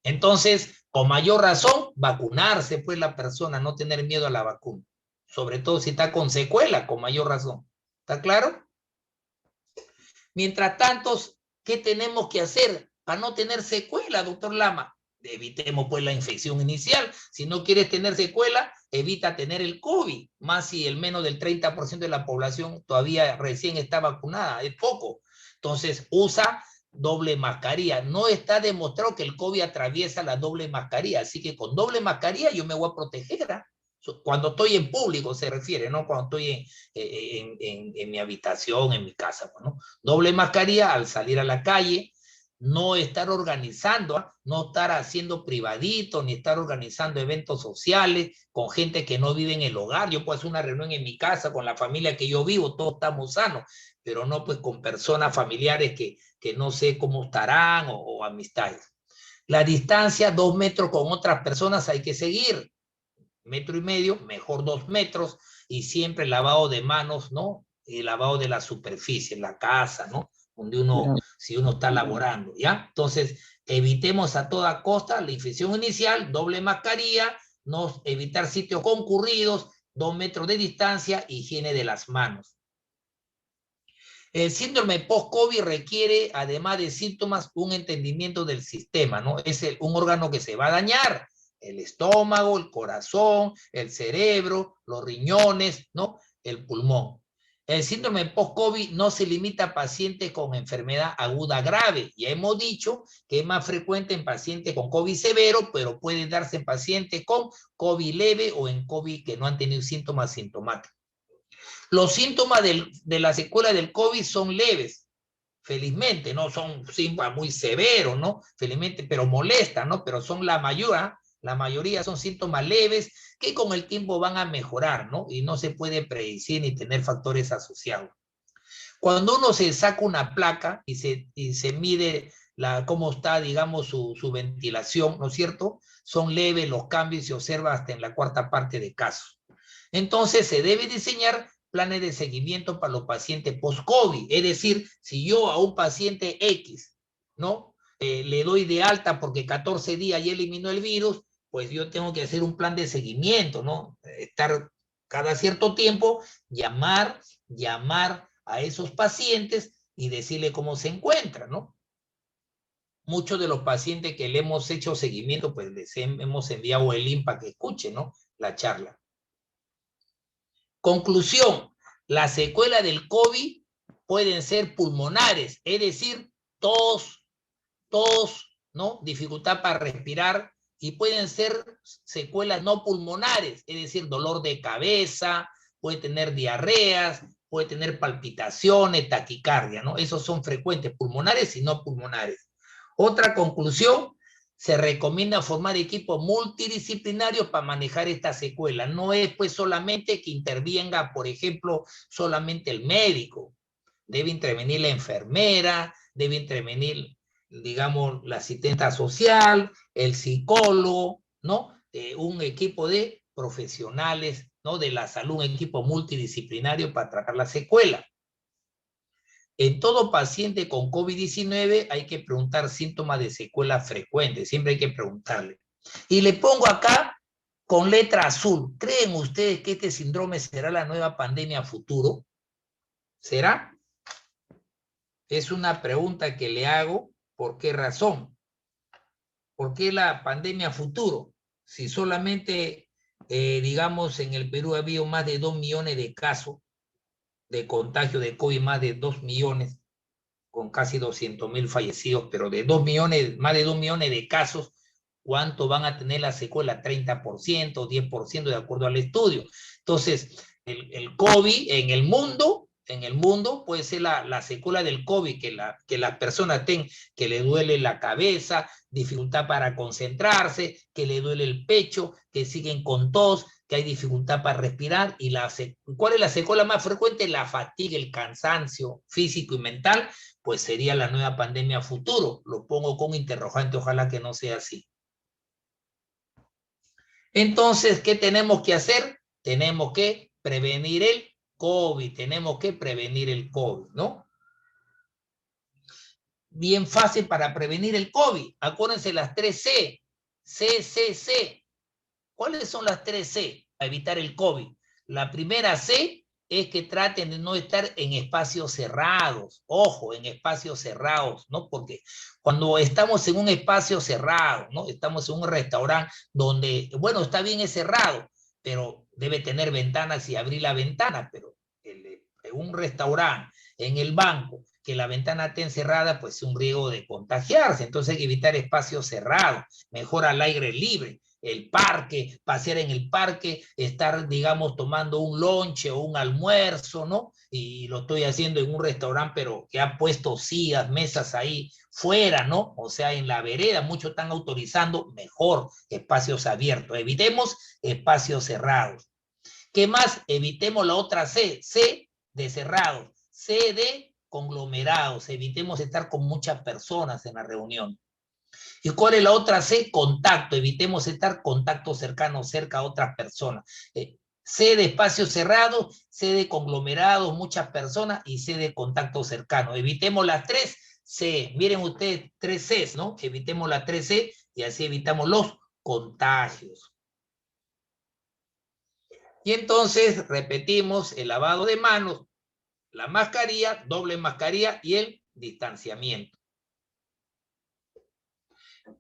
S1: Entonces, con mayor razón, vacunarse pues la persona, no tener miedo a la vacuna, sobre todo si está con secuela, con mayor razón. ¿Está claro? Mientras tanto, ¿qué tenemos que hacer para no tener secuela, doctor Lama? Evitemos pues la infección inicial. Si no quieres tener secuela, evita tener el COVID, más si el menos del 30% de la población todavía recién está vacunada, es poco. Entonces, usa doble mascarilla. No está demostrado que el COVID atraviesa la doble mascarilla, así que con doble mascarilla yo me voy a proteger, ¿eh? Cuando estoy en público se refiere, no cuando estoy en mi habitación, en mi casa, ¿no? Doble mascarilla al salir a la calle, no estar organizando, no estar haciendo privadito, ni estar organizando eventos sociales con gente que no vive en el hogar. Yo puedo hacer una reunión en mi casa con la familia que yo vivo, todos estamos sanos, pero no pues con personas familiares que no sé cómo estarán o amistades. La distancia, 2 metros con otras personas hay que seguir. 1,5 metros, mejor 2 metros, y siempre lavado de manos, ¿no? Y lavado de la superficie, en la casa, ¿no? Donde uno, si uno está laborando, ¿ya? Entonces, evitemos a toda costa la infección inicial, doble mascarilla, no evitar sitios concurridos, 2 metros de distancia, higiene de las manos. El síndrome post-COVID requiere, además de síntomas, un entendimiento del sistema, ¿no? Es un órgano que se va a dañar, el estómago, el corazón, el cerebro, los riñones, ¿no? El pulmón. El síndrome post-COVID no se limita a pacientes con enfermedad aguda grave. Ya hemos dicho que es más frecuente en pacientes con COVID severo, pero puede darse en pacientes con COVID leve o en COVID que no han tenido síntomas sintomáticos. Los síntomas de la secuela del COVID son leves, felizmente, no son síntomas muy severos, ¿no? Felizmente, pero molestan, ¿no? Pero son la mayoría son síntomas leves que con el tiempo van a mejorar, ¿no? Y no se puede predecir ni tener factores asociados. Cuando uno se saca una placa y se mide cómo está, digamos, su ventilación, ¿no es cierto? Son leves los cambios y se observa hasta en la 4ª parte de casos. Entonces, se debe diseñar planes de seguimiento para los pacientes post-COVID. Es decir, si yo a un paciente X, ¿no? Le doy de alta porque 14 días ya eliminó el virus, pues yo tengo que hacer un plan de seguimiento, ¿no? Estar cada cierto tiempo, llamar a esos pacientes y decirle cómo se encuentran, ¿no? Muchos de los pacientes que le hemos hecho seguimiento, pues les hemos enviado el link para que escuchen, ¿no? La charla. Conclusión, las secuelas del COVID pueden ser pulmonares, es decir, tos, ¿no? Dificultad para respirar, y pueden ser secuelas no pulmonares, es decir, dolor de cabeza, puede tener diarreas, puede tener palpitaciones, taquicardia, ¿no? Esos son frecuentes, pulmonares y no pulmonares. Otra conclusión, se recomienda formar equipos multidisciplinarios para manejar esta secuela. No es pues solamente que intervenga, por ejemplo, solamente el médico. Debe intervenir la enfermera, debe intervenir, digamos, la asistente social, el psicólogo, ¿no? Un equipo de profesionales, ¿no? De la salud, un equipo multidisciplinario para tratar la secuela. En todo paciente con COVID-19 hay que preguntar síntomas de secuela frecuentes, siempre hay que preguntarle. Y le pongo acá con letra azul, ¿creen ustedes que este síndrome será la nueva pandemia futuro? ¿Será? Es una pregunta que le hago. ¿Por qué razón? ¿Por qué la pandemia futuro? Si solamente, digamos, en el Perú ha habido más de 2 millones de casos de contagio de COVID, más de 2 millones, con casi 200,000 fallecidos, pero de 2 millones, más de 2 millones de casos, ¿Cuánto van a tener la secuela? 30%, 10%, de acuerdo al estudio. Entonces, el COVID en el mundo puede ser la secuela del COVID, que las personas tengan, que le duele la cabeza, dificultad para concentrarse, que le duele el pecho, que siguen con tos, que hay dificultad para respirar. Y ¿cuál es la secuela más frecuente? La fatiga, el cansancio físico y mental, pues sería la nueva pandemia futuro. Lo pongo con interrogante, ojalá que no sea así. Entonces, ¿qué tenemos que hacer? Tenemos que prevenir el COVID, tenemos que prevenir el COVID, ¿no? Bien fácil para prevenir el COVID. Acuérdense las 3C. C. ¿Cuáles son las 3C para evitar el COVID? La primera C es que traten de no estar en espacios cerrados. Ojo, en espacios cerrados, ¿no? Porque cuando estamos en un espacio cerrado, ¿no? Estamos en un restaurante donde, bueno, está bien, es cerrado, pero debe tener ventanas y abrir la ventana, pero en un restaurante, en el banco, que la ventana esté encerrada, pues es un riesgo de contagiarse. Entonces hay que evitar espacios cerrados, mejor al aire libre. El parque, pasear en el parque, estar, digamos, tomando un lonche o un almuerzo, ¿no? Y lo estoy haciendo en un restaurante, pero que ha puesto sillas, mesas ahí fuera, ¿no? O sea, en la vereda, muchos están autorizando mejor espacios abiertos. Evitemos espacios cerrados. ¿Qué más? Evitemos la otra C de cerrados, C de conglomerados. Evitemos estar con muchas personas en la reunión. ¿Y cuál es la otra C? Contacto. Evitemos estar contacto cercano, cerca a otras personas. C de espacio cerrado, C de conglomerados, muchas personas, y C de contacto cercano. Evitemos las 3C. Miren ustedes, 3Cs, ¿no? Evitemos las 3C y así evitamos los contagios. Y entonces repetimos el lavado de manos, la mascarilla, doble mascarilla y el distanciamiento.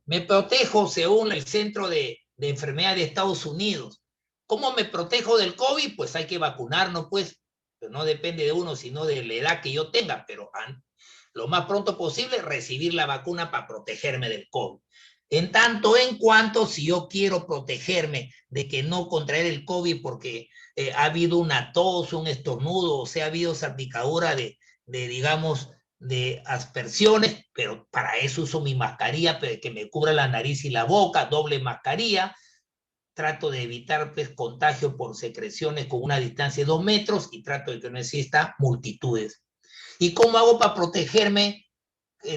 S1: Me protejo según el Centro de Enfermedades de Estados Unidos. ¿Cómo me protejo del COVID? Pues hay que vacunarnos, pues. Pero no depende de uno, sino de la edad que yo tenga. Pero lo más pronto posible recibir la vacuna para protegerme del COVID. En tanto, en cuanto, si yo quiero protegerme de que no contraer el COVID porque ha habido una tos, un estornudo, o sea, ha habido salpicadura digamos, de aspersiones, pero para eso uso mi mascarilla, que me cubra la nariz y la boca, doble mascarilla. Trato de evitar pues, contagio por secreciones con una distancia de 2 metros y trato de que no exista multitudes. ¿Y cómo hago para protegerme,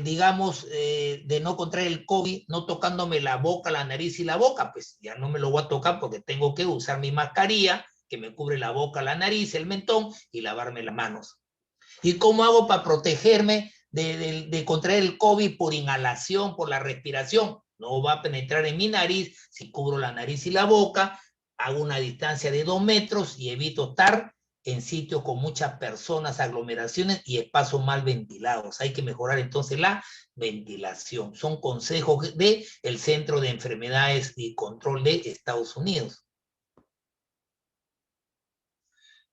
S1: digamos, de no contraer el COVID, no tocándome la boca, la nariz y la boca? Pues ya no me lo voy a tocar porque tengo que usar mi mascarilla que me cubre la boca, la nariz, el mentón y lavarme las manos. ¿Y cómo hago para protegerme de contraer el COVID por inhalación, por la respiración? No va a penetrar en mi nariz, si cubro la nariz y la boca, hago una distancia de 2 metros y evito estar en sitios con muchas personas, aglomeraciones y espacios mal ventilados. Hay que mejorar entonces la ventilación. Son consejos del Centro de Enfermedades y Control de Estados Unidos.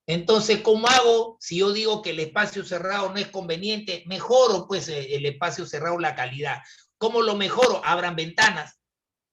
S1: Entonces, ¿cómo hago? Si yo digo que el espacio cerrado no es conveniente, mejoro pues el espacio cerrado, la calidad. ¿Cómo lo mejoro? Abran ventanas.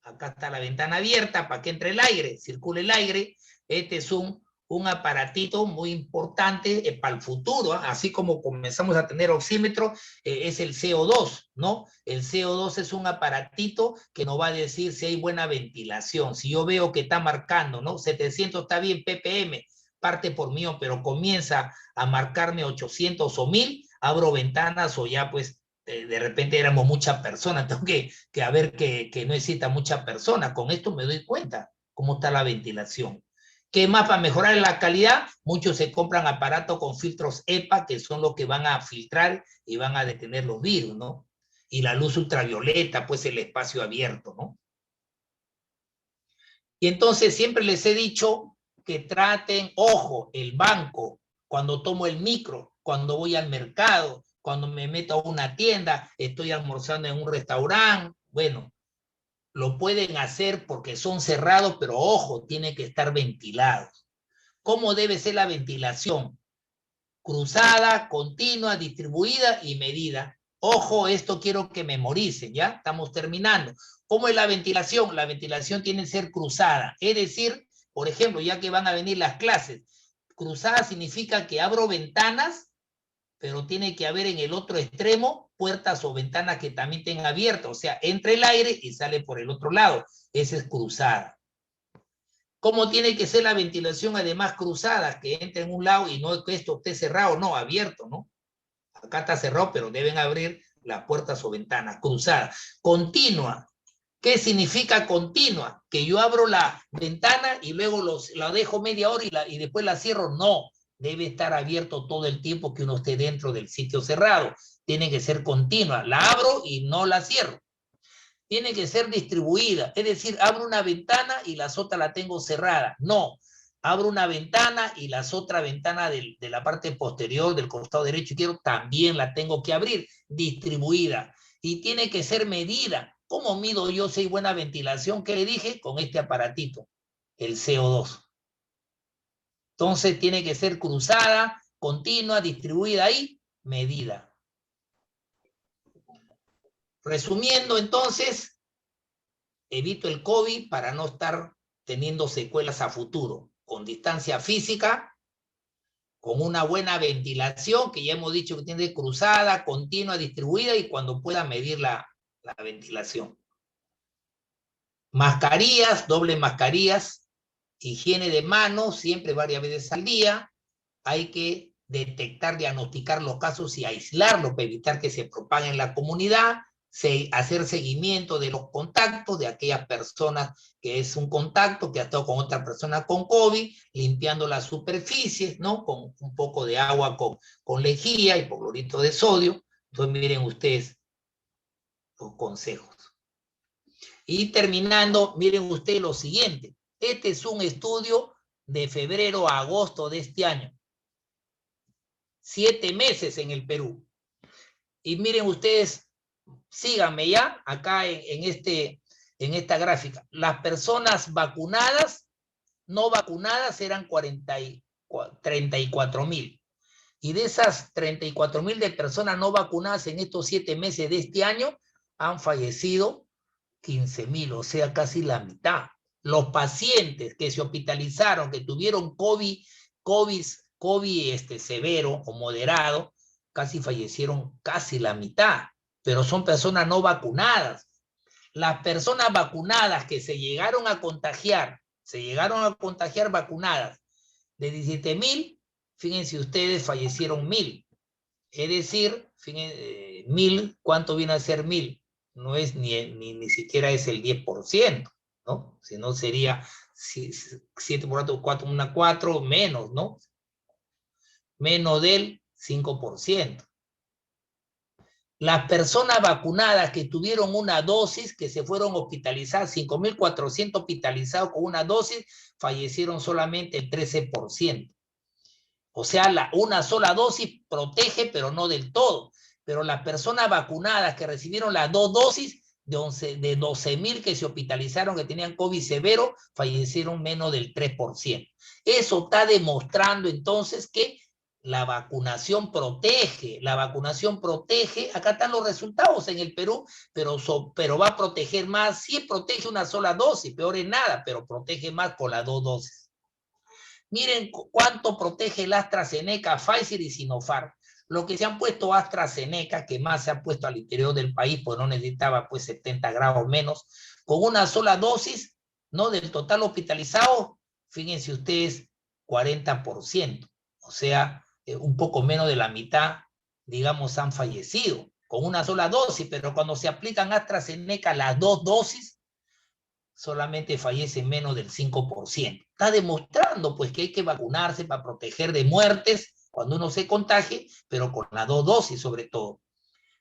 S1: Acá está la ventana abierta para que entre el aire, circule el aire. Este es un aparatito muy importante para el futuro, ¿eh? Así como comenzamos a tener oxímetro, es el CO2, ¿no? El CO2 es un aparatito que nos va a decir si hay buena ventilación. Si yo veo que está marcando, ¿no? 700 está bien, ppm, parte por mío, pero comienza a marcarme 800 o 1000, abro ventanas o ya pues de repente éramos muchas personas, tengo que ver que no exista mucha persona. Con esto me doy cuenta cómo está la ventilación. ¿Qué más para mejorar la calidad? Muchos se compran aparatos con filtros EPA, que son los que van a filtrar y van a detener los virus, ¿no? Y la luz ultravioleta, pues el espacio abierto, ¿no? Y entonces siempre les he dicho que traten, ojo, el banco, cuando tomo el micro, cuando voy al mercado, cuando me meto a una tienda, estoy almorzando en un restaurante, bueno, lo pueden hacer porque son cerrados, pero ojo, tienen que estar ventilados. ¿Cómo debe ser la ventilación? Cruzada, continua, distribuida y medida. Ojo, esto quiero que memoricen, ¿ya? Estamos terminando. ¿Cómo es la ventilación? La ventilación tiene que ser cruzada. Es decir, por ejemplo, ya que van a venir las clases, cruzada significa que abro ventanas, pero tiene que haber en el otro extremo puertas o ventanas que también tengan abiertas. O sea, entra el aire y sale por el otro lado. Esa es cruzada. ¿Cómo tiene que ser la ventilación además cruzada? Que entre en un lado y no que esto esté cerrado, no, abierto, ¿no? Acá está cerrado, pero deben abrir las puertas o ventanas, cruzada. Continua. ¿Qué significa continua? Que yo abro la ventana y luego la dejo media hora y después la cierro. No, debe estar abierto todo el tiempo que uno esté dentro del sitio cerrado. Tiene que ser continua. La abro y no la cierro. Tiene que ser distribuida, es decir, abro una ventana y la otra la tengo cerrada. No, abro una ventana y la otra ventana de la parte posterior del costado derecho y izquierdo también la tengo que abrir, distribuida. Y tiene que ser medida. ¿Cómo mido yo si hay buena ventilación? ¿Qué le dije? Con este aparatito, el CO2. Entonces tiene que ser cruzada, continua, distribuida y medida. Resumiendo entonces, evito el COVID para no estar teniendo secuelas a futuro, con distancia física, con una buena ventilación, que ya hemos dicho que tiene cruzada, continua, distribuida, y cuando pueda medir la ventilación. Mascarillas, doble mascarillas, higiene de manos, siempre varias veces al día. Hay que detectar, diagnosticar los casos y aislarlos para evitar que se propaguen en la comunidad. Hacer seguimiento de los contactos de aquellas personas que es un contacto que ha estado con otra persona con COVID, limpiando las superficies, ¿no? Con un poco de agua con lejía y hipoclorito de sodio. Entonces miren ustedes los consejos. Y terminando, miren ustedes lo siguiente. Este es un estudio de febrero a agosto de este año. 7 meses en el Perú. Y miren ustedes, síganme ya, acá en esta gráfica. Las personas vacunadas, no vacunadas, eran 34,000. Y de esas 34,000 de personas no vacunadas en estos 7 meses de este año, han fallecido 15,000, o sea, casi la mitad. Los pacientes que se hospitalizaron, que tuvieron COVID severo o moderado, casi fallecieron casi la mitad, pero son personas no vacunadas. Las personas vacunadas que se llegaron a contagiar vacunadas, de 17,000, fíjense ustedes, fallecieron 1,000. Es decir, 1,000, ¿cuánto viene a ser 1,000? No es ni siquiera es el 10%, ¿no? Si no sería 7 por 4, 4, menos, ¿no? Menos del 5%. Las personas vacunadas que tuvieron una dosis, que se fueron hospitalizadas, 5,400 hospitalizados con una dosis, fallecieron solamente el 13%. O sea, una sola dosis protege, pero no del todo. Pero las personas vacunadas que recibieron las 2 dosis, de 12,000 que se hospitalizaron, que tenían COVID severo, fallecieron menos del 3%. Eso está demostrando entonces que la vacunación protege. Acá están los resultados en el Perú, pero va a proteger más. Sí protege una sola dosis, peor es nada, pero protege más con las 2 dosis. Miren cuánto protege el AstraZeneca, Pfizer y Sinopharm. Lo que se han puesto AstraZeneca, que más se ha puesto al interior del país, pues no necesitaba pues 70 grados menos, con una sola dosis, ¿no? Del total hospitalizado, fíjense ustedes, 40%. O sea, un poco menos de la mitad, digamos, han fallecido con una sola dosis, pero cuando se aplican AstraZeneca las 2 dosis, solamente fallece menos del 5%. Está demostrando pues que hay que vacunarse para proteger de muertes cuando uno se contagie, pero con las 2 dosis sobre todo.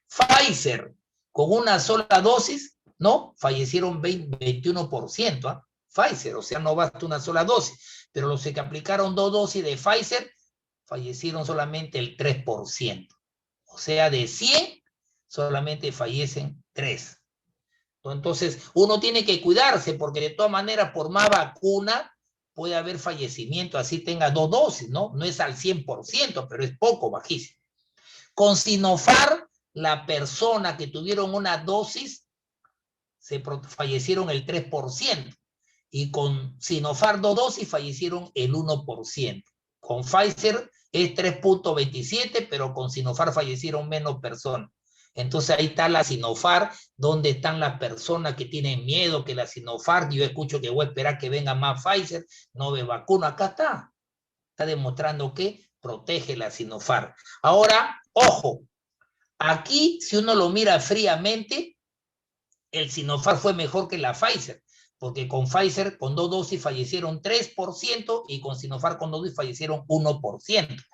S1: Pfizer, con una sola dosis, ¿no? Fallecieron 21%, ¿eh? Pfizer, o sea, no basta una sola dosis, pero los que aplicaron 2 dosis de Pfizer fallecieron solamente el 3%. O sea, de 100, solamente fallecen 3. Entonces, uno tiene que cuidarse porque de todas maneras, por más vacuna, puede haber fallecimiento, así tenga 2 dosis, ¿no? No es al 100%, pero es poco, bajísimo. Con Sinopharm, la persona que tuvieron una dosis fallecieron el 3%. Y con Sinopharm 2 dosis fallecieron el 1%. Con Pfizer es 3.27, pero con Sinopharm fallecieron menos personas. Entonces ahí está la Sinopharm, donde están las personas que tienen miedo que la Sinopharm, yo escucho que voy a esperar que venga más Pfizer, no me vacuno, acá está demostrando que protege la Sinopharm. Ahora, ojo, aquí si uno lo mira fríamente, el Sinopharm fue mejor que la Pfizer, porque con Pfizer con 2 dosis fallecieron 3% y con Sinopharm con 2 dosis fallecieron 1%.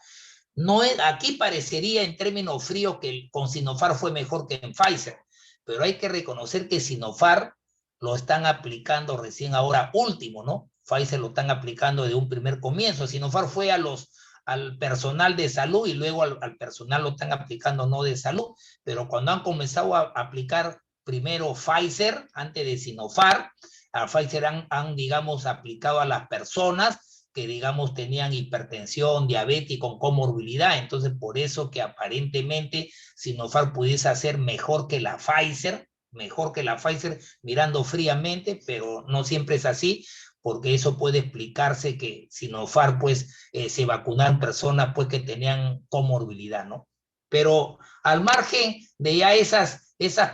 S1: No es, aquí parecería en términos fríos que con Sinopharm fue mejor que en Pfizer, pero hay que reconocer que Sinopharm lo están aplicando recién ahora último, ¿no? Pfizer lo están aplicando de un primer comienzo. Sinopharm fue al personal de salud y luego al personal lo están aplicando no de salud, pero cuando han comenzado a aplicar primero Pfizer antes de Sinopharm, a Pfizer digamos, aplicado a las personas que, digamos, tenían hipertensión, diabetes y con comorbilidad. Entonces, por eso que aparentemente Sinopharm pudiese ser mejor que la Pfizer, mirando fríamente, pero no siempre es así, porque eso puede explicarse que Sinopharm, pues, se vacunaron personas, pues, que tenían comorbilidad, ¿no? Pero al margen de ya esas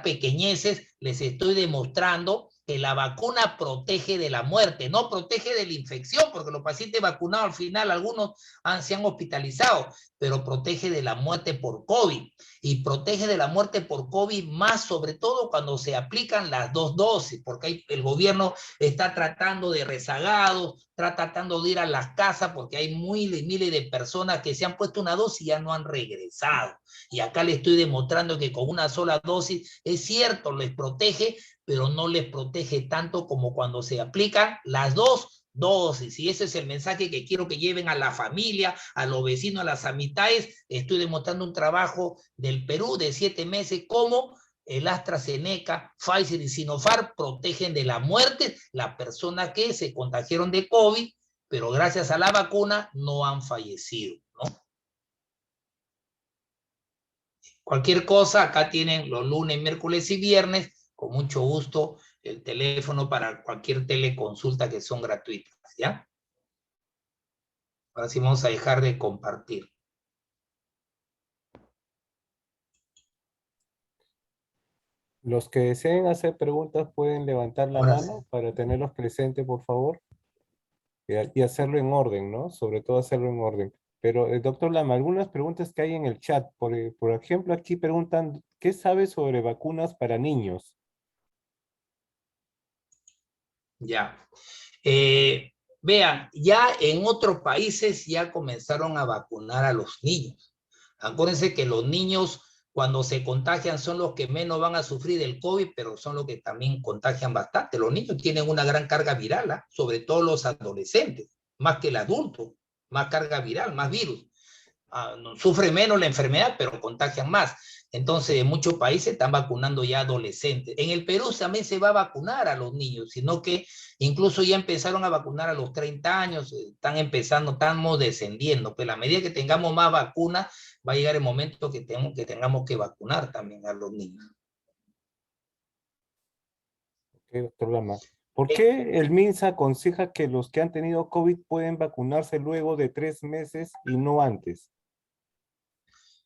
S1: pequeñeces, les estoy demostrando que la vacuna protege de la muerte, no protege de la infección, porque los pacientes vacunados al final, algunos se han hospitalizado, pero protege de la muerte por COVID. Y protege de la muerte por COVID más sobre todo cuando se aplican las 2 dosis, porque el gobierno está tratando de rezagados, está tratando de ir a las casas, porque hay miles de personas que se han puesto una dosis y ya no han regresado. Y acá le estoy demostrando que con una sola dosis, es cierto, les protege, pero no les protege tanto como cuando se aplican las 2 dosis. Y ese es el mensaje que quiero que lleven a la familia, a los vecinos, a las amistades. Estoy demostrando un trabajo del Perú de 7 meses, cómo el AstraZeneca, Pfizer y Sinopharm protegen de la muerte las personas que se contagiaron de COVID, pero gracias a la vacuna no han fallecido, ¿no? Cualquier cosa, acá tienen los lunes, miércoles y viernes, con mucho gusto, el teléfono para cualquier teleconsulta que son gratuitas, ¿ya? Ahora sí vamos a dejar de compartir.
S2: Los que deseen hacer preguntas pueden levantar la
S1: Ahora sí.
S2: mano para tenerlos presentes, por favor, y hacerlo en orden, ¿no? Sobre todo hacerlo en orden. Pero, doctor Lama, algunas preguntas que hay en el chat. Por ejemplo, aquí preguntan, ¿qué sabe sobre vacunas para niños?
S1: Ya. Vean, ya en otros países ya comenzaron a vacunar a los niños. Acuérdense que los niños cuando se contagian son los que menos van a sufrir del COVID, pero son los que también contagian bastante. Los niños tienen una gran carga viral, ¿eh? Sobre todo los adolescentes, más que el adulto, más carga viral, más virus. Sufre menos la enfermedad, pero contagian más. Entonces, en muchos países están vacunando ya adolescentes. En el Perú también se va a vacunar a los niños, sino que incluso ya empezaron a vacunar a los 30 años, estamos descendiendo. Pues a medida que tengamos más vacunas, va a llegar el momento que tengamos que vacunar también a los niños.
S2: Ok, doctor Lama. ¿Por qué el MINSA aconseja que los que han tenido COVID pueden vacunarse luego de 3 meses y no antes?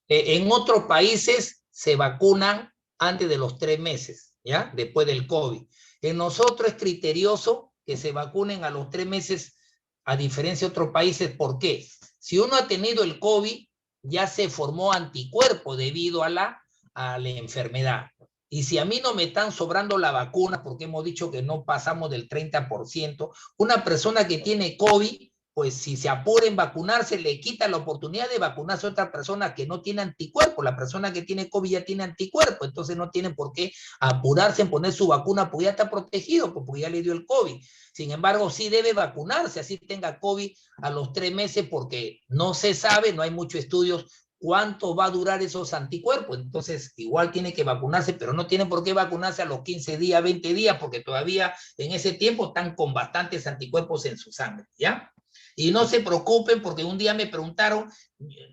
S1: En otros países se vacunan antes de los 3 meses, ¿ya? Después del COVID. En nosotros es criterioso que se vacunen a los 3 meses, a diferencia de otros países. ¿Por qué? Si uno ha tenido el COVID, ya se formó anticuerpo debido a la enfermedad. Y si a mí no me están sobrando la vacuna, porque hemos dicho que no pasamos del 30%, una persona que tiene COVID, pues si se apura en vacunarse, le quita la oportunidad de vacunarse a otra persona que no tiene anticuerpo. La persona que tiene COVID ya tiene anticuerpo, entonces no tiene por qué apurarse en poner su vacuna, porque ya está protegido, porque ya le dio el COVID. Sin embargo, sí debe vacunarse, así tenga COVID a los 3 meses, porque no se sabe, no hay muchos estudios cuánto va a durar esos anticuerpos. Entonces, igual tiene que vacunarse, pero no tiene por qué vacunarse a los 15 días, 20 días, porque todavía en ese tiempo están con bastantes anticuerpos en su sangre, ¿ya? Y no se preocupen porque un día me preguntaron,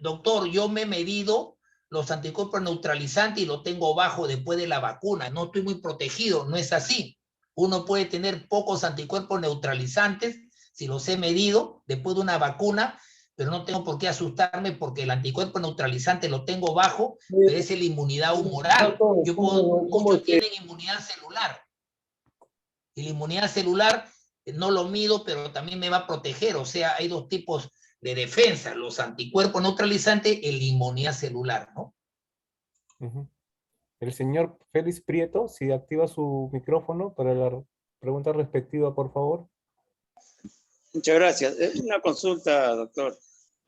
S1: doctor, yo me he medido los anticuerpos neutralizantes y lo tengo bajo después de la vacuna. No estoy muy protegido, no es así. Uno puede tener pocos anticuerpos neutralizantes, si los he medido, después de una vacuna, pero no tengo por qué asustarme porque el anticuerpo neutralizante lo tengo bajo, pero es la inmunidad humoral. Muchos tienen inmunidad celular. Y la inmunidad celular no lo mido, pero también me va a proteger. O sea, hay dos tipos de defensa, los anticuerpos neutralizantes y la inmunidad celular, ¿no?
S2: El señor Félix Prieto, si activa su micrófono para la pregunta respectiva, por favor.
S3: Muchas gracias. Es una consulta, doctor.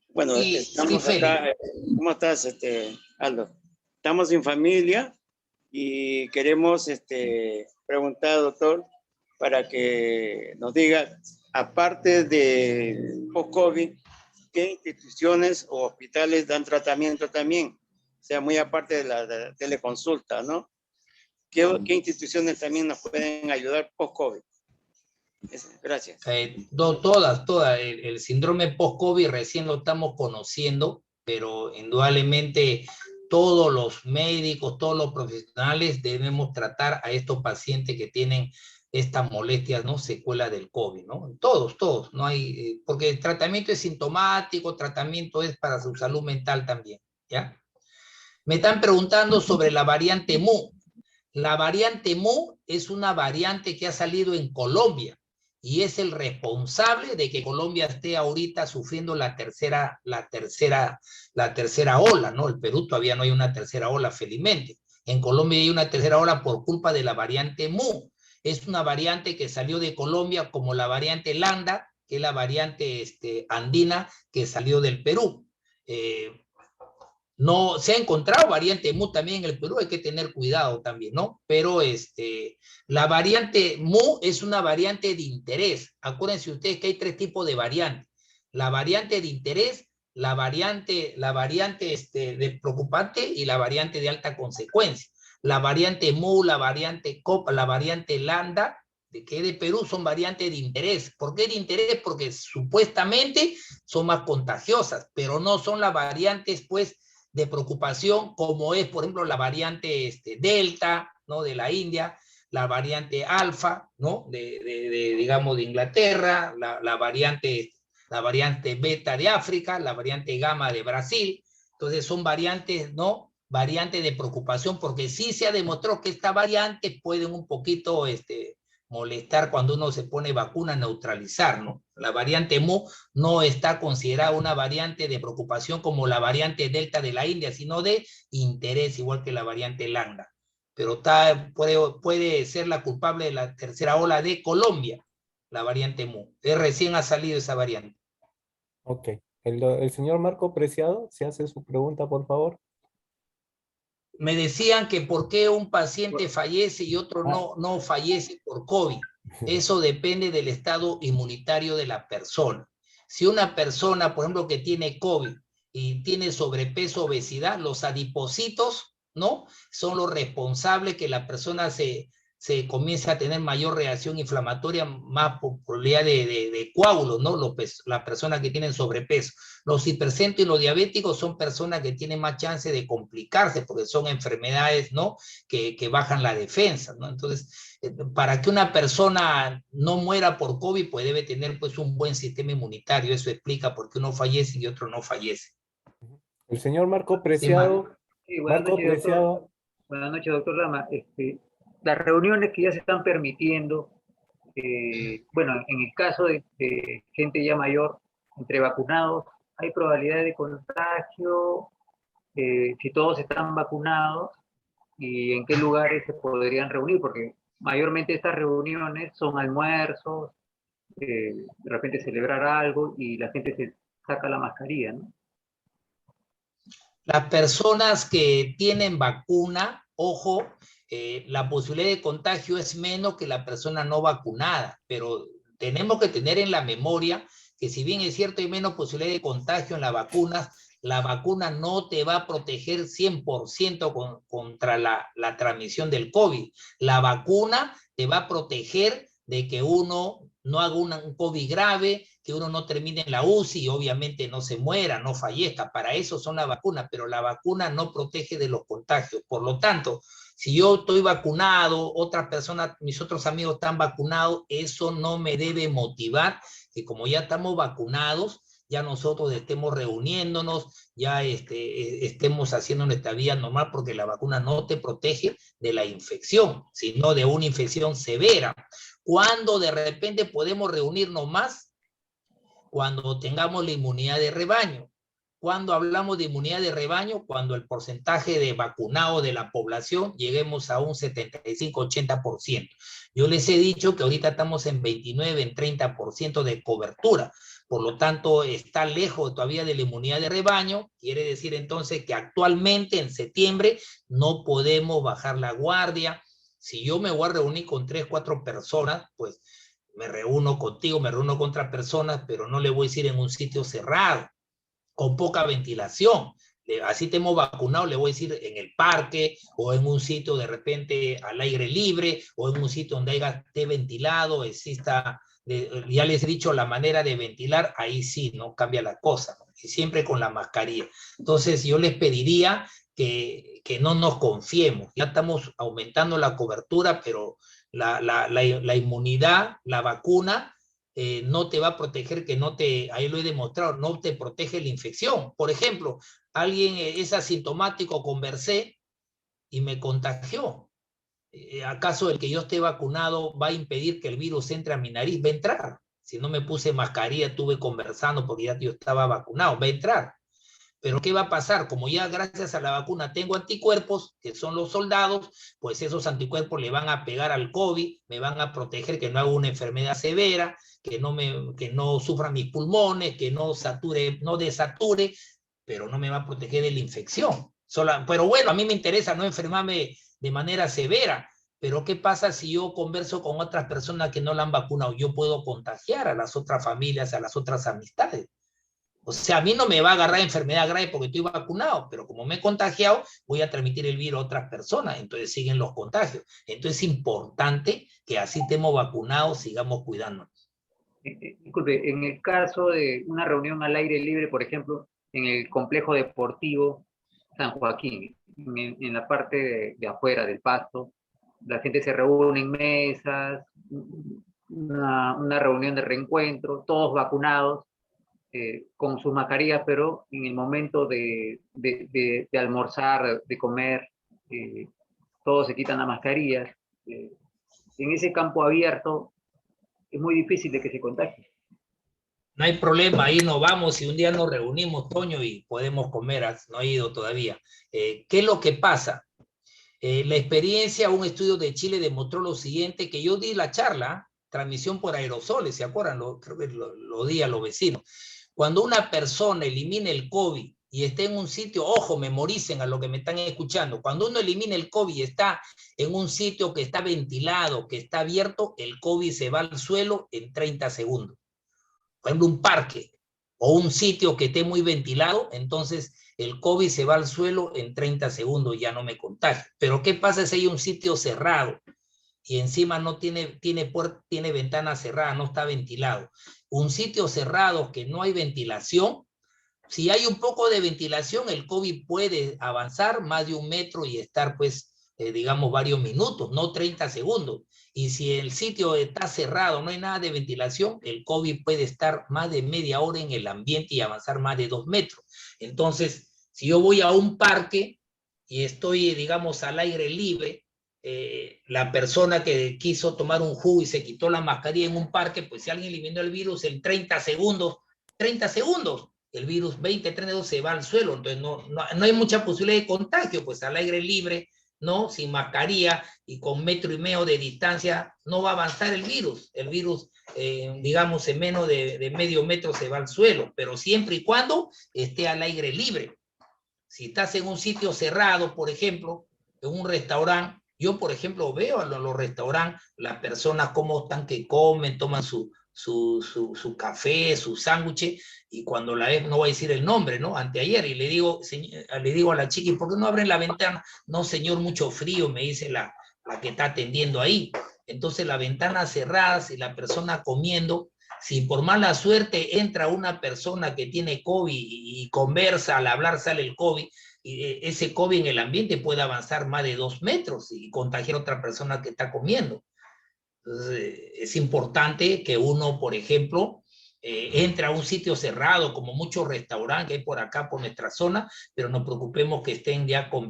S3: Bueno, estamos acá. ¿Cómo estás, Aldo? Estamos en familia y queremos preguntar, doctor, para que nos diga, aparte de post-COVID, ¿qué instituciones o hospitales dan tratamiento también? O sea, muy aparte de la teleconsulta, ¿no? ¿Qué instituciones también nos pueden ayudar post-COVID? Gracias.
S1: Todas. El síndrome post-COVID recién lo estamos conociendo, pero indudablemente todos los médicos, todos los profesionales debemos tratar a estos pacientes que tienen estas molestias, ¿no? Secuela del COVID, ¿no? Todos, no hay, porque el tratamiento es sintomático, tratamiento es para su salud mental también, ¿ya? Me están preguntando sobre la variante Mu. La variante Mu es una variante que ha salido en Colombia y es el responsable de que Colombia esté ahorita sufriendo la tercera ola, ¿no? El Perú todavía no hay una tercera ola, felizmente. En Colombia hay una tercera ola por culpa de la variante Mu. Es una variante que salió de Colombia como la variante Lambda, que es la variante andina que salió del Perú. No se ha encontrado variante Mu también en el Perú, hay que tener cuidado también, ¿no? Pero la variante Mu es una variante de interés. Acuérdense ustedes que hay tres tipos de variantes. La variante de interés, la variante de preocupante y la variante de alta consecuencia. La variante Mu, la variante Copa, la variante Lambda, que es de Perú, son variantes de interés. ¿Por qué de interés? Porque supuestamente son más contagiosas, pero no son las variantes, pues, de preocupación, como es, por ejemplo, la variante Delta, ¿no? De la India, la variante Alfa, ¿no? Digamos, de Inglaterra, la variante Beta de África, la variante Gamma de Brasil. Entonces son variantes, ¿no? Variantes de preocupación, porque sí se ha demostrado que estas variantes pueden un poquito molestar cuando uno se pone vacuna, neutralizar, ¿no? La variante Mu no está considerada una variante de preocupación como la variante Delta de la India, sino de interés, igual que la variante Lambda. Pero puede ser la culpable de la tercera ola de Colombia, la variante Mu. Recién ha salido esa variante.
S2: Ok. El señor Marco Preciado, si hace su pregunta, por favor.
S1: Me decían que por qué un paciente fallece y otro no fallece por COVID. Eso depende del estado inmunitario de la persona. Si una persona, por ejemplo, que tiene COVID y tiene sobrepeso, obesidad, los adipocitos, ¿no? Son los responsables que la persona se comienza a tener mayor reacción inflamatoria, más probabilidad de coágulos, ¿no? Las personas que tienen sobrepeso. Los hipertensos y los diabéticos son personas que tienen más chance de complicarse porque son enfermedades, ¿no? Que bajan la defensa, ¿no? Entonces, para que una persona no muera por COVID, pues debe tener pues un buen sistema inmunitario. Eso explica por qué uno fallece y otro no fallece.
S2: El señor Marco Preciado.
S4: Sí, buenas noches, doctor. Buenas noches, doctor Lama. Las reuniones que ya se están permitiendo, bueno, en el caso de gente ya mayor, entre vacunados, ¿hay probabilidad de contagio si todos están vacunados? ¿Y en qué lugares se podrían reunir? Porque mayormente estas reuniones son almuerzos, de repente celebrar algo y la gente se saca la mascarilla, ¿no?
S1: Las personas que tienen vacuna, ojo, la posibilidad de contagio es menos que la persona no vacunada, pero tenemos que tener en la memoria que si bien es cierto hay menos posibilidad de contagio en las vacunas, la vacuna no te va a proteger 100% contra la transmisión del COVID. La vacuna te va a proteger de que uno no haga un COVID grave, que uno no termine en la UCI y obviamente no se muera, no fallezca. Para eso son las vacunas, pero la vacuna no protege de los contagios. Por lo tanto, si yo estoy vacunado, otras personas, mis otros amigos están vacunados, eso no me debe motivar que como ya estamos vacunados, ya nosotros estemos reuniéndonos, ya estemos haciendo nuestra vida normal, porque la vacuna no te protege de la infección, sino de una infección severa. ¿Cuándo de repente podemos reunirnos más? Cuando tengamos la inmunidad de rebaño. Cuando hablamos de inmunidad de rebaño, cuando el porcentaje de vacunados de la población lleguemos a un 75-80%. Yo les he dicho que ahorita estamos en 29, en 30% de cobertura. Por lo tanto, está lejos todavía de la inmunidad de rebaño. Quiere decir entonces que actualmente en septiembre no podemos bajar la guardia. Si yo me voy a reunir con 3, 4 personas, pues me reúno contigo, me reúno con otras personas, pero no le voy a decir en un sitio cerrado, con poca ventilación. Así te hemos vacunado, le voy a decir en el parque, o en un sitio de repente al aire libre, o en un sitio donde esté ventilado, exista, ya les he dicho la manera de ventilar, ahí sí, no cambia la cosa, ¿no? Y siempre con la mascarilla. Entonces yo les pediría que no nos confiemos. Ya estamos aumentando la cobertura, pero la inmunidad, la vacuna, no te va a proteger, ahí lo he demostrado, no te protege la infección. Por ejemplo, alguien es asintomático, conversé y me contagió. ¿Acaso el que yo esté vacunado va a impedir que el virus entre a mi nariz? Va a entrar. Si no me puse mascarilla, estuve conversando porque ya yo estaba vacunado, va a entrar. Pero ¿qué va a pasar? Como ya gracias a la vacuna tengo anticuerpos, que son los soldados, pues esos anticuerpos le van a pegar al COVID, me van a proteger que no haga una enfermedad severa, que no sufran mis pulmones, que no desature, pero no me va a proteger de la infección. Pero bueno, a mí me interesa no enfermarme de manera severa, pero ¿qué pasa si yo converso con otras personas que no la han vacunado? Yo puedo contagiar a las otras familias, a las otras amistades. O sea, a mí no me va a agarrar enfermedad grave porque estoy vacunado, pero como me he contagiado, voy a transmitir el virus a otras personas, entonces siguen los contagios. Entonces es importante que así estemos vacunados, sigamos cuidándonos.
S4: Disculpe, en el caso de una reunión al aire libre, por ejemplo, en el complejo deportivo San Joaquín, en la parte de afuera del pasto, la gente se reúne en mesas, una reunión de reencuentro, todos vacunados, con sus mascarillas, pero en el momento de almorzar, de comer, todos se quitan las mascarillas. En ese campo abierto es muy difícil de que se contagie.
S1: No hay problema, ahí nos vamos y un día nos reunimos, Toño, y podemos comer, no he ido todavía. ¿Qué es lo que pasa? La experiencia, un estudio de Chile demostró lo siguiente, que yo di la charla, transmisión por aerosoles, ¿se acuerdan? Creo que lo di a los vecinos. Cuando una persona elimina el COVID y está en un sitio, ojo, memoricen a lo que me están escuchando, cuando uno elimina el COVID y está en un sitio que está ventilado, que está abierto, el COVID se va al suelo en 30 segundos. Por ejemplo, un parque o un sitio que esté muy ventilado, entonces el COVID se va al suelo en 30 segundos y ya no me contagio. Pero ¿qué pasa si hay un sitio cerrado y encima no tiene ventana cerrada, no está ventilado? Un sitio cerrado que no hay ventilación, si hay un poco de ventilación, el COVID puede avanzar más de 1 metro y estar, pues, digamos, varios minutos, no 30 segundos. Y si el sitio está cerrado, no hay nada de ventilación, el COVID puede estar más de media hora en el ambiente y avanzar más de 2 metros. Entonces, si yo voy a un parque y estoy, digamos, al aire libre, la persona que quiso tomar un jugo y se quitó la mascarilla en un parque, pues si alguien eliminó el virus en 30 segundos, el virus 20, 30 se va al suelo, entonces no hay mucha posibilidad de contagio, pues al aire libre, ¿no? Sin mascarilla y con 1,5 metros de distancia, no va a avanzar el virus, digamos, en menos de medio metro se va al suelo, pero siempre y cuando esté al aire libre. Si estás en un sitio cerrado, por ejemplo, en un restaurante, yo, por ejemplo, veo en los restaurantes las personas cómo están que comen, toman su café, su sándwich, y cuando la vez, no voy a decir el nombre, ¿no? Anteayer, y le digo a la chica, ¿por qué no abren la ventana? No, señor, mucho frío, me dice la que está atendiendo ahí. entonces la ventana cerrada, si la persona comiendo, si por mala suerte entra una persona que tiene COVID y conversa, al hablar sale el COVID, y ese COVID en el ambiente puede avanzar más de 2 metros y contagiar a otra persona que está comiendo. Entonces, es importante que uno, por ejemplo, entre a un sitio cerrado, como muchos restaurantes que hay por acá, por nuestra zona, pero nos preocupemos que estén ya con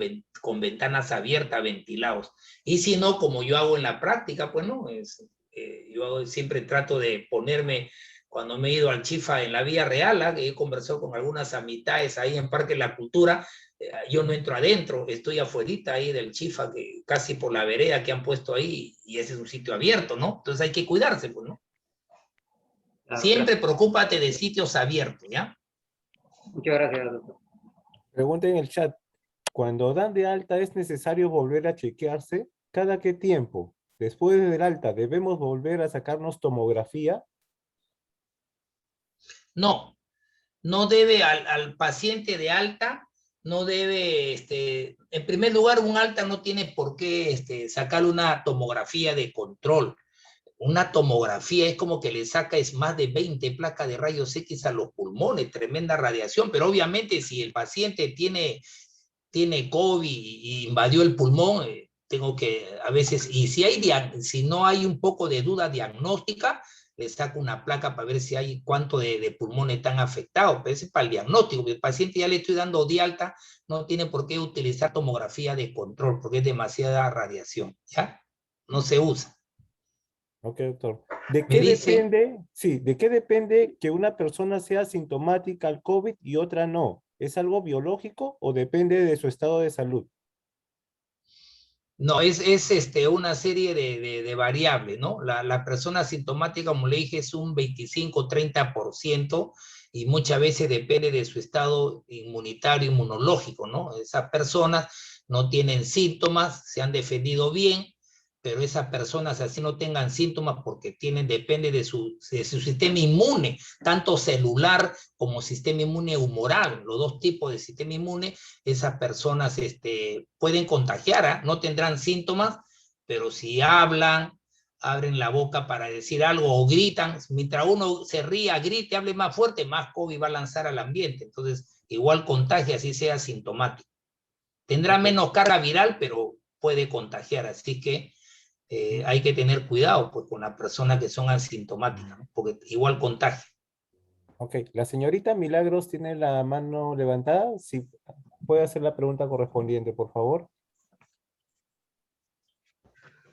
S1: ventanas abiertas, ventilados. Y si no, como yo hago en la práctica, pues no, yo siempre trato de ponerme, cuando me he ido al Chifa en la vía real, que he conversado con algunas amistades ahí en Parque de la Cultura, yo no entro adentro, estoy afuerita ahí del Chifa, que casi por la vereda que han puesto ahí, y ese es un sitio abierto, ¿no? Entonces hay que cuidarse, pues, ¿no?
S4: Claro,
S1: Siempre
S4: claro.
S1: preocúpate de sitios abiertos, ¿ya?
S4: Muchas gracias, doctor.
S2: Pregunta en el chat. Cuando dan de alta, ¿es necesario volver a chequearse? ¿Cada qué tiempo? Después del alta, ¿debemos volver a sacarnos tomografía?
S1: No, no debe al paciente de alta, no debe, en primer lugar, un alta no tiene por qué sacarle una tomografía de control. Una tomografía es como que le saca es más de 20 placas de rayos X a los pulmones, tremenda radiación, pero obviamente si el paciente tiene COVID y invadió el pulmón, tengo que a veces, y si no hay un poco de duda diagnóstica, le saco una placa para ver si hay cuánto de pulmones están afectados, pero ese es para el diagnóstico. El paciente ya le estoy dando de alta, no tiene por qué utilizar tomografía de control, porque es demasiada radiación, ¿ya? No se usa.
S2: Ok, doctor. ¿De
S1: Me
S2: qué
S1: dice,
S2: depende? Sí, ¿de qué depende que una persona sea sintomática al COVID y otra no? ¿Es algo biológico o depende de su estado de salud?
S1: no, es una serie de variables, ¿no? La persona asintomática, como le dije, es un 25-30% y muchas veces depende de su estado inmunitario, inmunológico, ¿no? Esas personas no tienen síntomas, se han defendido bien, pero esas personas así no tengan síntomas porque depende de su sistema inmune, tanto celular como sistema inmune humoral, los dos tipos de sistema inmune. Esas personas pueden contagiar, ¿eh? No tendrán síntomas, pero si hablan, abren la boca para decir algo o gritan, mientras uno se ría, grite, hable más fuerte, más COVID va a lanzar al ambiente. Entonces, igual contagia, así sea sintomático. Tendrá menos carga viral, pero puede contagiar, así que hay que tener cuidado pues, con las personas que son asintomáticas, ¿no? Porque igual contagia.
S2: Ok, la señorita Milagros tiene la mano levantada. Si puede hacer la pregunta correspondiente, por favor.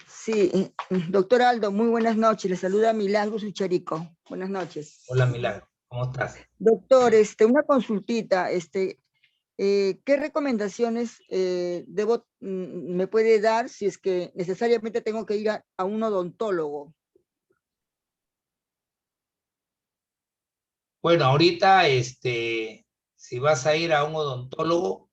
S5: Sí, doctor Aldo, muy buenas noches. Le saluda Milagros Ucharico. Buenas noches.
S1: Hola, Milagro, ¿cómo estás?
S5: Doctor, una consultita. ¿Qué recomendaciones me puede dar si es que necesariamente tengo que ir a un odontólogo?
S1: Bueno, ahorita, si vas a ir a un odontólogo,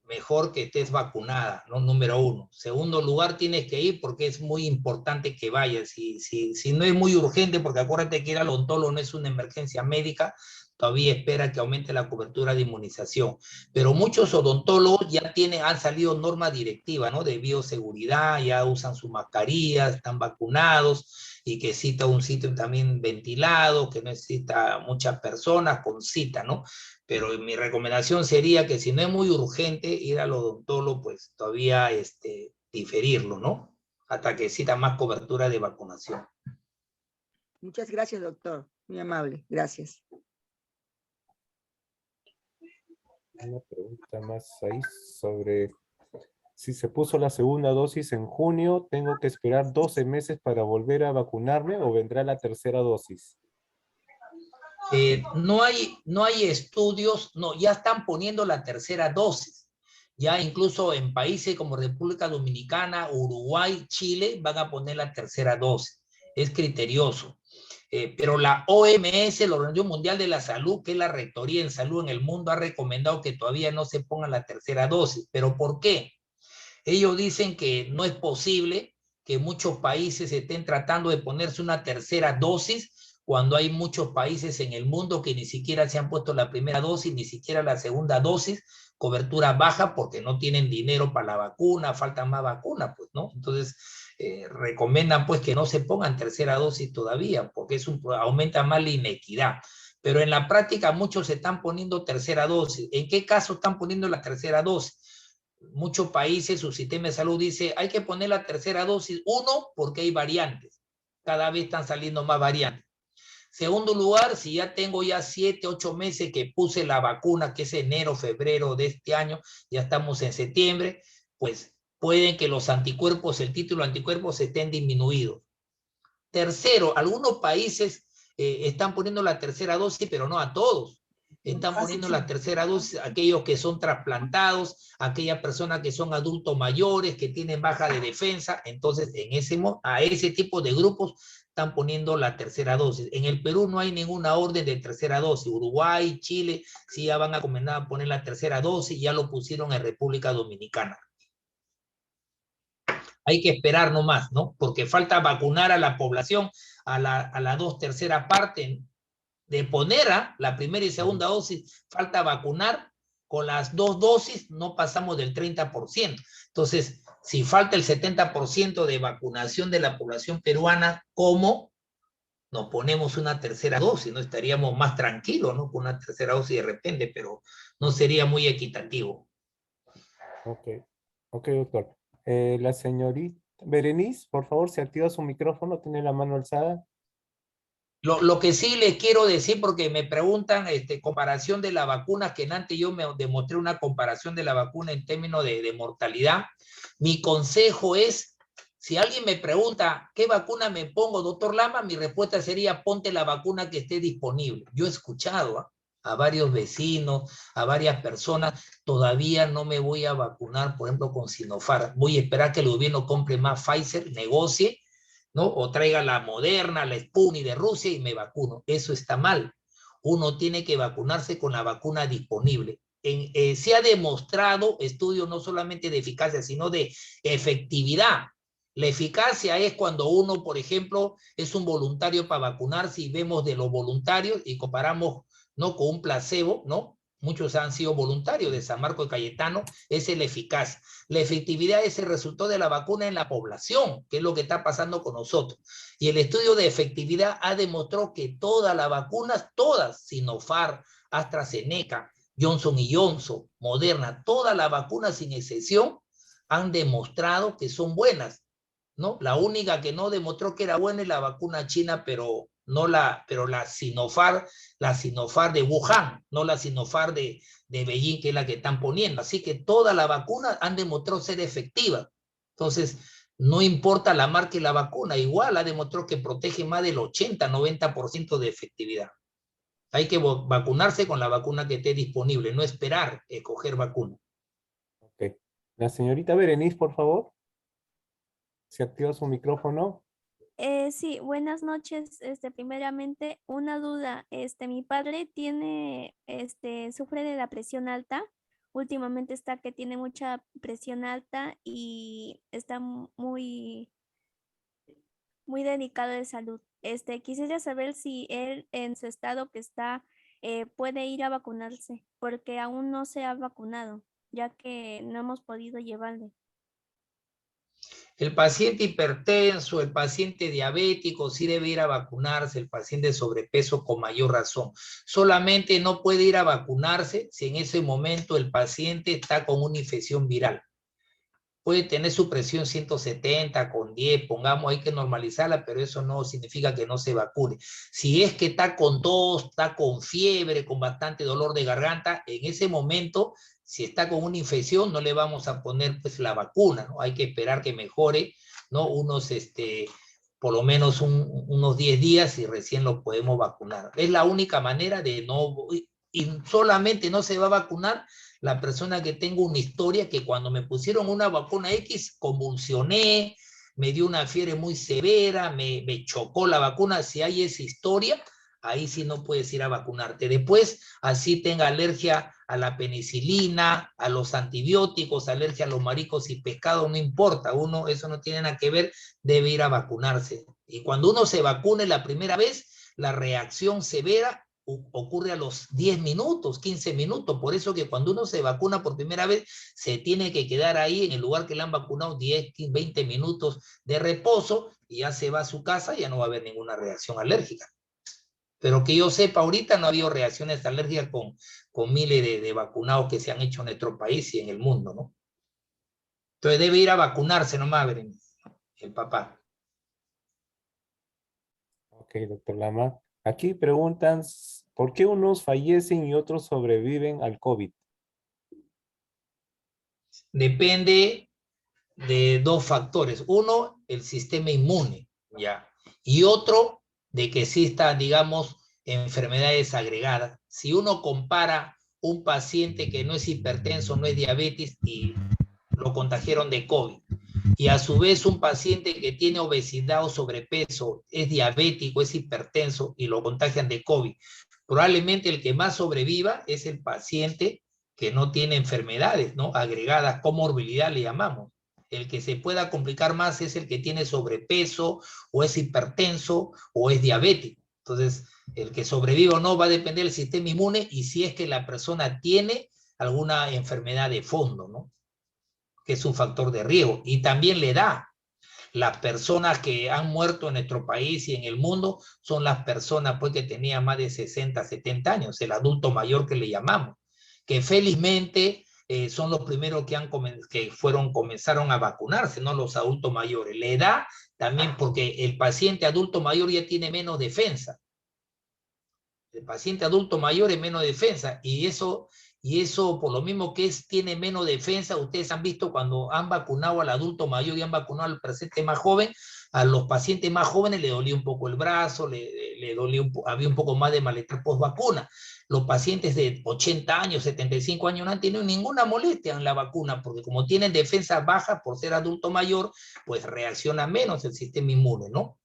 S1: mejor que estés vacunada, ¿no? Número uno. Segundo lugar, tienes que ir porque es muy importante que vayas. Si no es muy urgente, porque acuérdate que ir al odontólogo no es una emergencia médica, todavía espera que aumente la cobertura de inmunización. Pero muchos odontólogos ya han salido normas directivas, ¿no? De bioseguridad, ya usan su mascarilla, están vacunados y que cita un sitio también ventilado, que no necesita muchas personas con cita, ¿no? Pero mi recomendación sería que si no es muy urgente ir al odontólogo, pues todavía diferirlo, ¿no? Hasta que exista más cobertura de vacunación.
S5: Muchas gracias, doctor. Muy amable. Gracias.
S2: Una pregunta más ahí sobre si se puso la segunda dosis en junio, ¿tengo que esperar 12 meses para volver a vacunarme o vendrá la tercera dosis?
S1: No hay estudios, no, ya están poniendo la tercera dosis. Ya incluso en países como República Dominicana, Uruguay, Chile, van a poner la tercera dosis. Es criterioso. Pero la OMS, la Organización Mundial de la Salud, que es la rectoría en salud en el mundo, ha recomendado que todavía no se ponga la tercera dosis. ¿Pero por qué? Ellos dicen que no es posible que muchos países estén tratando de ponerse una tercera dosis cuando hay muchos países en el mundo que ni siquiera se han puesto la primera dosis, ni siquiera la segunda dosis, cobertura baja porque no tienen dinero para la vacuna, faltan más vacunas, pues, ¿no? Entonces, recomiendan pues que no se pongan tercera dosis todavía, porque aumenta más la inequidad. Pero en la práctica muchos se están poniendo tercera dosis. ¿En qué caso están poniendo la tercera dosis? Muchos países, su sistema de salud dice, hay que poner la tercera dosis. Uno, porque hay variantes. Cada vez están saliendo más variantes. Segundo lugar, si ya tengo 7, 8 meses que puse la vacuna, que es enero, febrero de este año, ya estamos en septiembre, pues pueden que los anticuerpos, el título de anticuerpos estén disminuidos. Tercero, algunos países están poniendo la tercera dosis, pero no a todos. Están poniendo la tercera dosis a aquellos que son trasplantados, a aquellas personas que son adultos mayores, que tienen baja de defensa. Entonces, a ese tipo de grupos están poniendo la tercera dosis. En el Perú no hay ninguna orden de tercera dosis. Uruguay, Chile, sí ya van a comenzar a poner la tercera dosis, ya lo pusieron en República Dominicana. Hay que esperar nomás, ¿no? Porque falta vacunar a la población, a la 2/3 parte de poner a la primera y segunda dosis, falta vacunar. Con las 2 dosis no pasamos del 30%. Entonces, si falta el 70% de vacunación de la población peruana, ¿cómo nos ponemos una tercera dosis? No estaríamos más tranquilos, ¿no? Con una tercera dosis de repente, pero no sería muy equitativo.
S2: Ok, doctor. La señorita Berenice, por favor, se activa su micrófono, tiene la mano alzada.
S1: Lo que sí les quiero decir, porque me preguntan comparación de la vacuna, que antes yo me demostré una comparación de la vacuna en términos de mortalidad. Mi consejo es, si alguien me pregunta, ¿qué vacuna me pongo, doctor Lama? Mi respuesta sería, ponte la vacuna que esté disponible. Yo he escuchado a varios vecinos, a varias personas, todavía no me voy a vacunar, por ejemplo, con Sinopharm. Voy a esperar que el gobierno compre más Pfizer, negocie, ¿no? O traiga la Moderna, la Sputnik de Rusia y me vacuno. Eso está mal. Uno tiene que vacunarse con la vacuna disponible. Se ha demostrado estudios no solamente de eficacia, sino de efectividad. La eficacia es cuando uno, por ejemplo, es un voluntario para vacunarse y vemos de los voluntarios y comparamos, ¿no?, con un placebo, ¿no? Muchos han sido voluntarios de San Marcos de Cayetano, esa es la eficacia. La efectividad es el resultado de la vacuna en la población, que es lo que está pasando con nosotros. Y el estudio de efectividad ha demostrado que todas las vacunas, todas, Sinopharm, AstraZeneca, Johnson & Johnson, Moderna, todas las vacunas sin excepción han demostrado que son buenas, ¿no? La única que no demostró que era buena es la vacuna china, pero la Sinopharm de Wuhan, no la Sinopharm de Beijing, que es la que están poniendo. Así que todas las vacunas han demostrado ser efectivas. Entonces, no importa la marca y la vacuna, igual ha demostrado que protege más del 80-90% de efectividad. Hay que vacunarse con la vacuna que esté disponible, no esperar escoger vacuna.
S2: Ok. La señorita Berenice, por favor. ¿Se activa su micrófono?
S6: Sí, buenas noches. Primeramente, una duda. Mi padre tiene, sufre de la presión alta. Últimamente está que tiene mucha presión alta y está muy, muy delicado de salud. Quisiera saber si él en su estado que está puede ir a vacunarse, porque aún no se ha vacunado, ya que no hemos podido llevarle.
S1: El paciente hipertenso, el paciente diabético sí debe ir a vacunarse, el paciente de sobrepeso con mayor razón. Solamente no puede ir a vacunarse si en ese momento el paciente está con una infección viral. Puede tener su presión 170 con 10, pongamos, hay que normalizarla, pero eso no significa que no se vacune. Si es que está con tos, está con fiebre, con bastante dolor de garganta, en ese momento, si está con una infección, no le vamos a poner pues la vacuna, ¿no? Hay que esperar que mejore, ¿no? Por lo menos unos 10 días y recién lo podemos vacunar. Es la única manera de no, y solamente no se va a vacunar la persona que tenga una historia que cuando me pusieron una vacuna X convulsioné, me dio una fiebre muy severa, me chocó la vacuna. Si hay esa historia, ahí sí no puedes ir a vacunarte. Después, así tenga alergia a la penicilina, a los antibióticos, alergia a los mariscos y pescados, no importa, eso no tiene nada que ver, debe ir a vacunarse. Y cuando uno se vacune la primera vez, la reacción severa, ocurre a los 10 minutos, 15 minutos. Por eso que cuando uno se vacuna por primera vez, se tiene que quedar ahí en el lugar que le han vacunado 10, 20 minutos de reposo y ya se va a su casa y ya no va a haber ninguna reacción alérgica. Pero que yo sepa, ahorita no ha habido reacciones alérgicas con miles de vacunados que se han hecho en nuestro país y en el mundo, ¿no? Entonces debe ir a vacunarse nomás, Berenice, el papá.
S2: Ok, doctor Lama. Aquí preguntan, ¿por qué unos fallecen y otros sobreviven al COVID?
S1: Depende de dos factores. Uno, el sistema inmune, ¿ya? Y otro, de que exista, digamos, enfermedades agregadas. Si uno compara un paciente que no es hipertenso, no es diabetes y lo contagiaron de COVID, y a su vez un paciente que tiene obesidad o sobrepeso, es diabético, es hipertenso y lo contagian de COVID, probablemente el que más sobreviva es el paciente que no tiene enfermedades, ¿no? Agregadas, comorbilidad le llamamos. El que se pueda complicar más es el que tiene sobrepeso, o es hipertenso, o es diabético. Entonces, el que sobrevive o no va a depender del sistema inmune y si es que la persona tiene alguna enfermedad de fondo, ¿no? Que es un factor de riesgo. Y también le da. Las personas que han muerto en nuestro país y en el mundo son las personas pues, que tenían más de 60, 70 años, el adulto mayor que le llamamos, que felizmente son los primeros que comenzaron a vacunarse, no los adultos mayores. La edad también, porque el paciente adulto mayor ya tiene menos defensa. El paciente adulto mayor es menos defensa y eso por lo mismo que tiene menos defensa, ustedes han visto cuando han vacunado al adulto mayor y han vacunado al paciente más joven, a los pacientes más jóvenes le dolía un poco el brazo, le dolía había un poco más de malestar post vacuna. Los pacientes de 80 años, 75 años no han tenido ninguna molestia en la vacuna, porque como tienen defensa baja por ser adulto mayor, pues reacciona menos el sistema inmune, ¿no?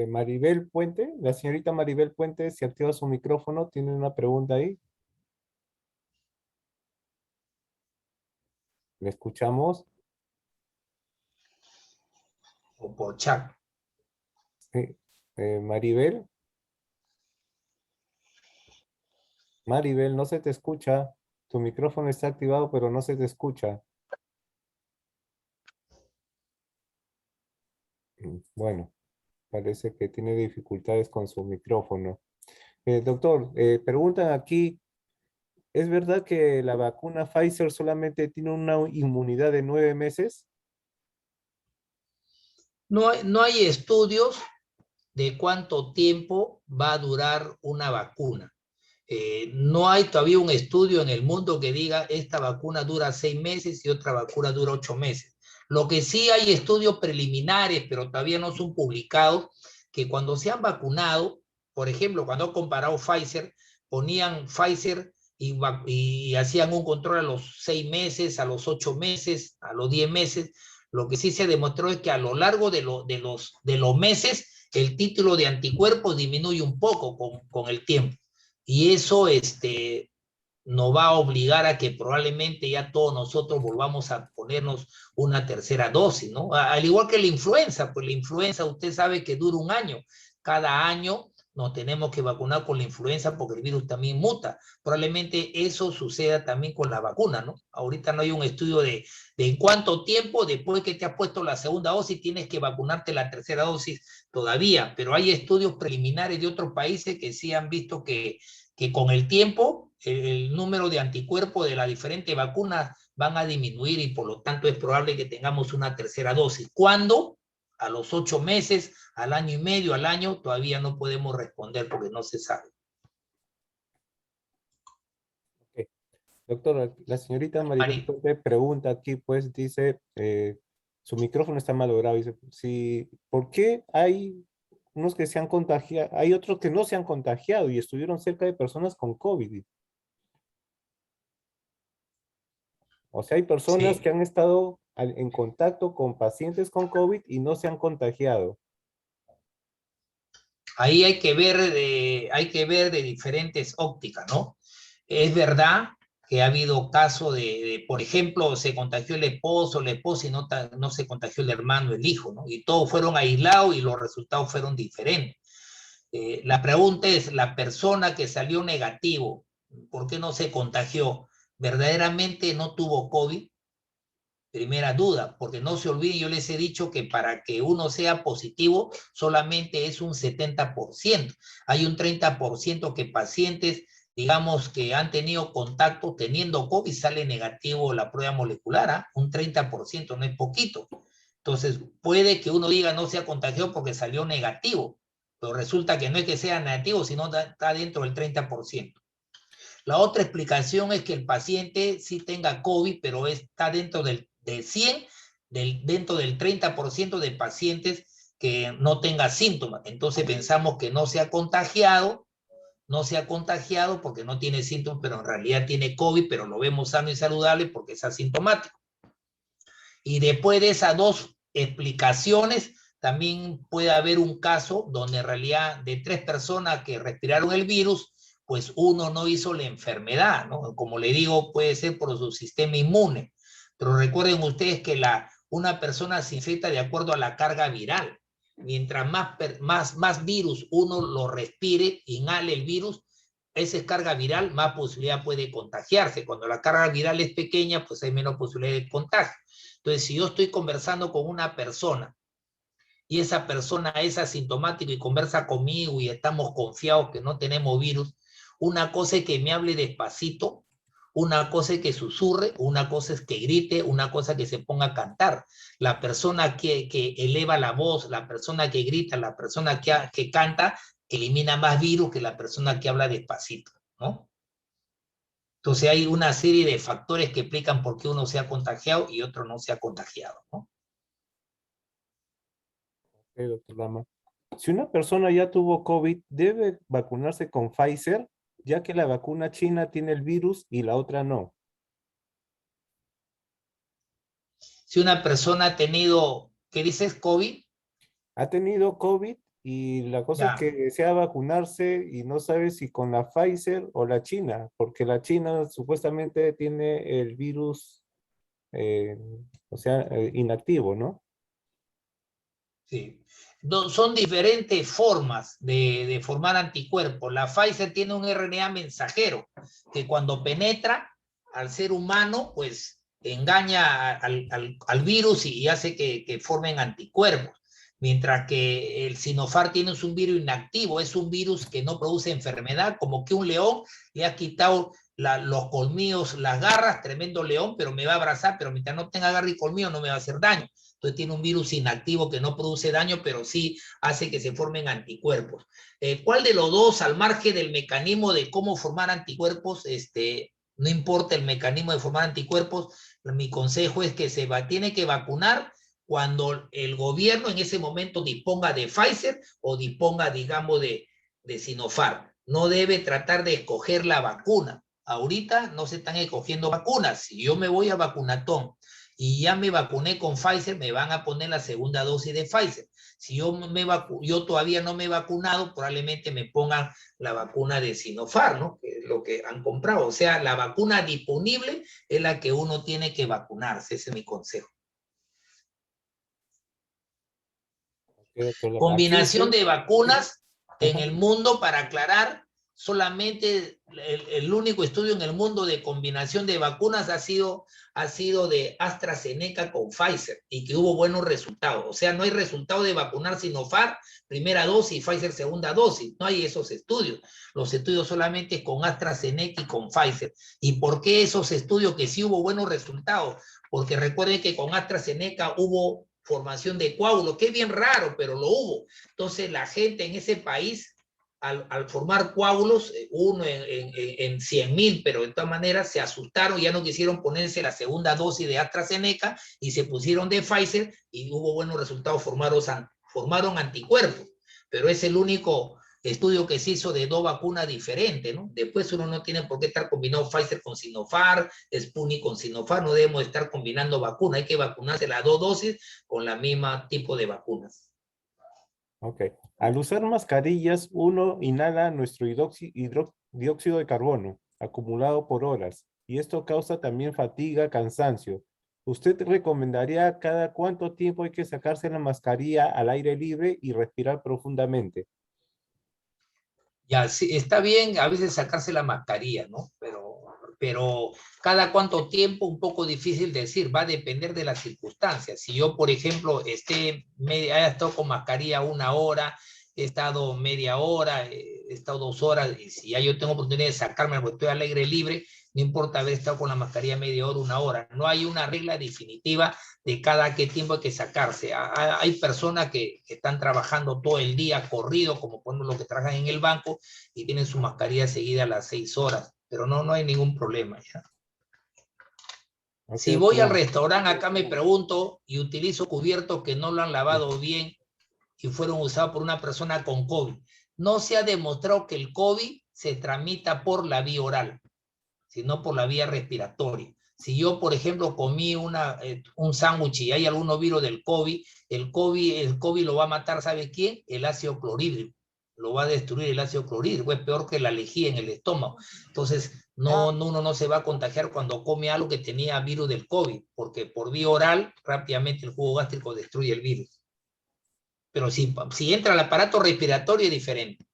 S2: Maribel Puente, la señorita Maribel Puente, si activa su micrófono, tiene una pregunta ahí. ¿Le escuchamos?
S1: O por chat.
S2: Sí. Maribel. Maribel, no se te escucha. Tu micrófono está activado, pero no se te escucha. Bueno, parece que tiene dificultades con su micrófono. Doctor, preguntan aquí, ¿es verdad que la vacuna Pfizer solamente tiene una inmunidad de 9 meses?
S1: No hay estudios de cuánto tiempo va a durar una vacuna. No hay todavía un estudio en el mundo que diga esta vacuna dura 6 meses y otra vacuna dura 8 meses. Lo que sí hay estudios preliminares, pero todavía no son publicados, que cuando se han vacunado, por ejemplo, cuando han comparado Pfizer, ponían Pfizer y hacían un control a los 6 meses, a los 8 meses, a los 10 meses. Lo que sí se demostró es que a lo largo de los meses, el título de anticuerpos disminuye un poco con el tiempo. Y eso nos va a obligar a que probablemente ya todos nosotros volvamos a ponernos una tercera dosis, ¿no? Al igual que la influenza, pues la influenza usted sabe que dura un año. Cada año nos tenemos que vacunar con la influenza porque el virus también muta. Probablemente eso suceda también con la vacuna, ¿no? Ahorita no hay un estudio de en cuánto tiempo después que te has puesto la segunda dosis tienes que vacunarte la tercera dosis todavía, pero hay estudios preliminares de otros países que sí han visto que con el tiempo el número de anticuerpos de las diferentes vacunas van a disminuir y por lo tanto es probable que tengamos una tercera dosis. ¿Cuándo? A los 8 meses, al año y medio, al año, todavía no podemos responder porque no se sabe.
S2: Okay. Doctora, la señorita Maribel Puente pregunta aquí, pues dice, su micrófono está malogrado, dice, ¿por qué hay unos que se han contagiado, hay otros que no se han contagiado y estuvieron cerca de personas con COVID? O sea, hay personas que han estado en contacto con pacientes con COVID y no se han contagiado.
S1: Ahí hay que ver de diferentes ópticas, ¿no? Es verdad que ha habido casos por ejemplo, se contagió el esposo, la esposa y no se contagió el hermano, el hijo, ¿no? Y todos fueron aislados y los resultados fueron diferentes. La pregunta es, la persona que salió negativo, ¿por qué no se contagió? ¿Verdaderamente no tuvo COVID? Primera duda, porque no se olviden, yo les he dicho que para que uno sea positivo solamente es un 70%. Hay un 30% que pacientes, digamos, que han tenido contacto teniendo COVID, sale negativo la prueba molecular, ¿eh? Un 30%, no es poquito. Entonces, puede que uno diga no se ha contagiado porque salió negativo, pero resulta que no es que sea negativo, sino está dentro del 30%. La otra explicación es que el paciente sí tenga COVID, pero está dentro de 100, dentro del 30% de pacientes que no tenga síntomas. Entonces pensamos que no se ha contagiado porque no tiene síntomas, pero en realidad tiene COVID, pero lo vemos sano y saludable porque es asintomático. Y después de esas dos explicaciones, también puede haber un caso donde en realidad de 3 personas que respiraron el virus, pues uno no hizo la enfermedad, ¿no? Como le digo, puede ser por su sistema inmune. Pero recuerden ustedes que una persona se infecta de acuerdo a la carga viral. Mientras más virus uno lo respire, inhale el virus, esa es carga viral, más posibilidad puede contagiarse. Cuando la carga viral es pequeña, pues hay menos posibilidad de contagio. Entonces, si yo estoy conversando con una persona y esa persona es asintomática y conversa conmigo y estamos confiados que no tenemos virus, una cosa es que me hable despacito, una cosa es que susurre, una cosa es que grite, una cosa es que se ponga a cantar. La persona que eleva la voz, la persona que grita, la persona que canta, elimina más virus que la persona que habla despacito, ¿no? Entonces hay una serie de factores que explican por qué uno se ha contagiado y otro no se ha contagiado, ¿no?
S2: Ok, doctor Lama. Si una persona ya tuvo COVID, ¿debe vacunarse con Pfizer, ya que la vacuna china tiene el virus y la otra no?
S1: Si una persona ha tenido, ¿qué dices? COVID,
S2: Ha tenido COVID y la cosa es
S1: ya.
S2: que desea vacunarse y no sabe si con la Pfizer o la China, porque la China supuestamente tiene el virus, eh, inactivo, ¿no?
S1: Sí. Son diferentes formas de formar anticuerpos. La Pfizer tiene un RNA mensajero que cuando penetra al ser humano, pues engaña al virus y hace que formen anticuerpos. Mientras que el Sinopharm tiene un virus inactivo, es un virus que no produce enfermedad, como que un león le ha quitado los colmillos, las garras, tremendo león, pero me va a abrazar, pero mientras no tenga garra y colmillo no me va a hacer daño. Entonces tiene un virus inactivo que no produce daño, pero sí hace que se formen anticuerpos. ¿Cuál de los dos, al margen del mecanismo de cómo formar anticuerpos, no importa el mecanismo de formar anticuerpos, mi consejo es que tiene que vacunar cuando el gobierno en ese momento disponga de Pfizer o disponga, digamos, de Sinopharm. No debe tratar de escoger la vacuna. Ahorita no se están escogiendo vacunas. Si yo me voy a vacunatón y ya me vacuné con Pfizer, me van a poner la segunda dosis de Pfizer. Si yo todavía no me he vacunado, probablemente me pongan la vacuna de Sinopharm, ¿no? Que es lo que han comprado. O sea, la vacuna disponible es la que uno tiene que vacunarse. Ese es mi consejo. Combinación de vacunas en el mundo, para aclarar, solamente el único estudio en el mundo de combinación de vacunas ha sido de AstraZeneca con Pfizer y que hubo buenos resultados. O sea, no hay resultado de vacunar Sinopharm, primera dosis, y Pfizer, segunda dosis. No hay esos estudios. Los estudios solamente con AstraZeneca y con Pfizer. ¿Y por qué esos estudios que sí hubo buenos resultados? Porque recuerden que con AstraZeneca hubo formación de coágulos, que es bien raro, pero lo hubo. Entonces la gente en ese país, al formar coágulos, uno en 100,000, pero de todas maneras se asustaron, ya no quisieron ponerse la segunda dosis de AstraZeneca y se pusieron de Pfizer y hubo buenos resultados, formaron anticuerpos, pero es el único estudio que se hizo de dos vacunas diferentes, ¿no? Después uno no tiene por qué estar combinando Pfizer con Sinopharm, Sputnik con Sinopharm, no debemos estar combinando vacunas, hay que vacunarse las dos dosis con la misma tipo de vacunas.
S2: Ok. Al usar mascarillas, uno inhala nuestro dióxido de carbono acumulado por horas. y esto causa también fatiga, cansancio. ¿Usted recomendaría cada cuánto tiempo hay que sacarse la mascarilla al aire libre y respirar profundamente?
S1: Ya, sí, está bien a veces sacarse la mascarilla, ¿no? Pero cada cuánto tiempo, un poco difícil decir, va a depender de las circunstancias. Si yo, por ejemplo, haya estado con mascarilla 1 hora, he estado media hora, he estado 2 horas, y si ya yo tengo oportunidad de sacarme porque estoy al aire libre, no importa haber estado con la mascarilla media hora, 1 hora. No hay una regla definitiva de cada qué tiempo hay que sacarse. Hay personas que están trabajando todo el día corrido, como por ejemplo los que trabajan en el banco, y tienen su mascarilla seguida a las 6 horas, pero no hay ningún problema. ¿Ya?
S2: Okay,
S1: si voy al restaurante, acá me pregunto y utilizo cubiertos que no lo han lavado bien y fueron usados por una persona con COVID. No se ha demostrado que el COVID se tramita por la vía oral, sino por la vía respiratoria. Si yo, por ejemplo, comí un sándwich y hay algunos virus del COVID, el COVID lo va a matar, ¿sabe quién? El ácido clorhídrico. Lo va a destruir el ácido clorhídrico, es peor que la lejía en el estómago. Entonces, uno no se va a contagiar cuando come algo que tenía virus del COVID, porque por vía oral, rápidamente el jugo gástrico destruye el virus. Pero si entra al aparato respiratorio es diferente.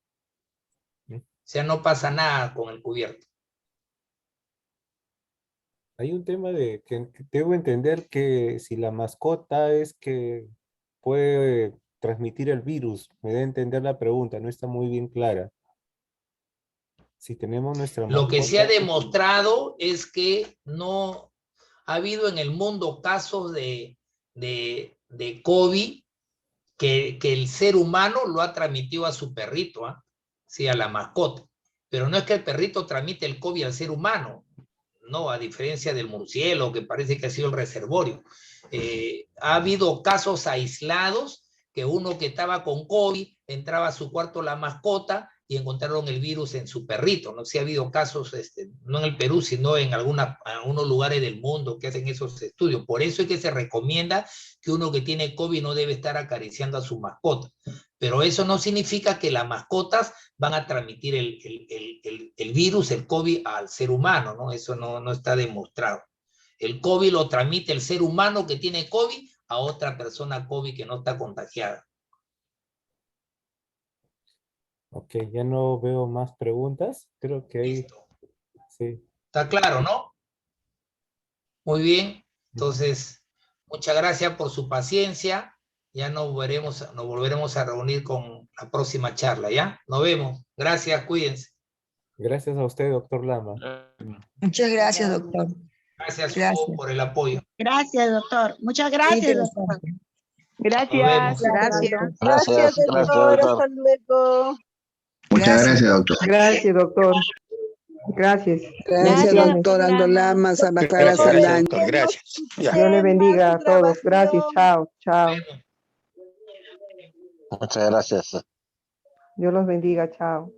S1: O sea, no pasa nada con el cubierto.
S2: Hay un tema de que debo entender que si la mascota es que puede transmitir el virus, me da a entender la pregunta, no está muy bien clara. Si tenemos nuestra
S1: Lo que se ha
S2: mascota...
S1: demostrado es que no ha habido en el mundo casos de COVID que el ser humano lo ha transmitido a su perrito, sí, a la mascota. Pero no es que el perrito transmite el COVID al ser humano, no, a diferencia del murciélago, que parece que ha sido el reservorio. Ha habido casos aislados que uno que estaba con COVID entraba a su cuarto la mascota y encontraron el virus en su perrito, ¿no? Sí ha habido casos, no en el Perú, sino en algunos lugares del mundo que hacen esos estudios. Por eso es que se recomienda que uno que tiene COVID no debe estar acariciando a su mascota. Pero eso no significa que las mascotas van a transmitir el virus, el COVID, al ser humano, ¿no? Eso no está demostrado. El COVID lo transmite el ser humano que tiene COVID a otra persona COVID que no está contagiada.
S2: Ok, ya no veo más preguntas. Creo que hay...
S1: Listo.
S2: Sí.
S1: ¿Está claro, no? Muy bien. Entonces, muchas gracias por su paciencia. Ya nos volveremos a reunir con la próxima charla, ¿ya? Nos vemos. Gracias, cuídense.
S2: Gracias a usted, doctor Lama.
S5: Muchas gracias, doctor.
S1: Gracias,
S5: Gracias.
S1: Hugo, por el apoyo.
S7: Gracias, doctor. Muchas gracias, doctor.
S1: Gracias.
S7: Gracias.
S8: Gracias, doctor.
S7: Hasta luego.
S9: Muchas gracias, doctor.
S10: Gracias, doctor. Gracias.
S5: Gracias, doctor Aldo Lama, Santa Clara Saldaña.
S8: Doctor, gracias. Ya.
S10: Dios le bendiga a todos. Gracias. Chao. Chao.
S8: Muchas gracias.
S10: Dios los bendiga. Chao.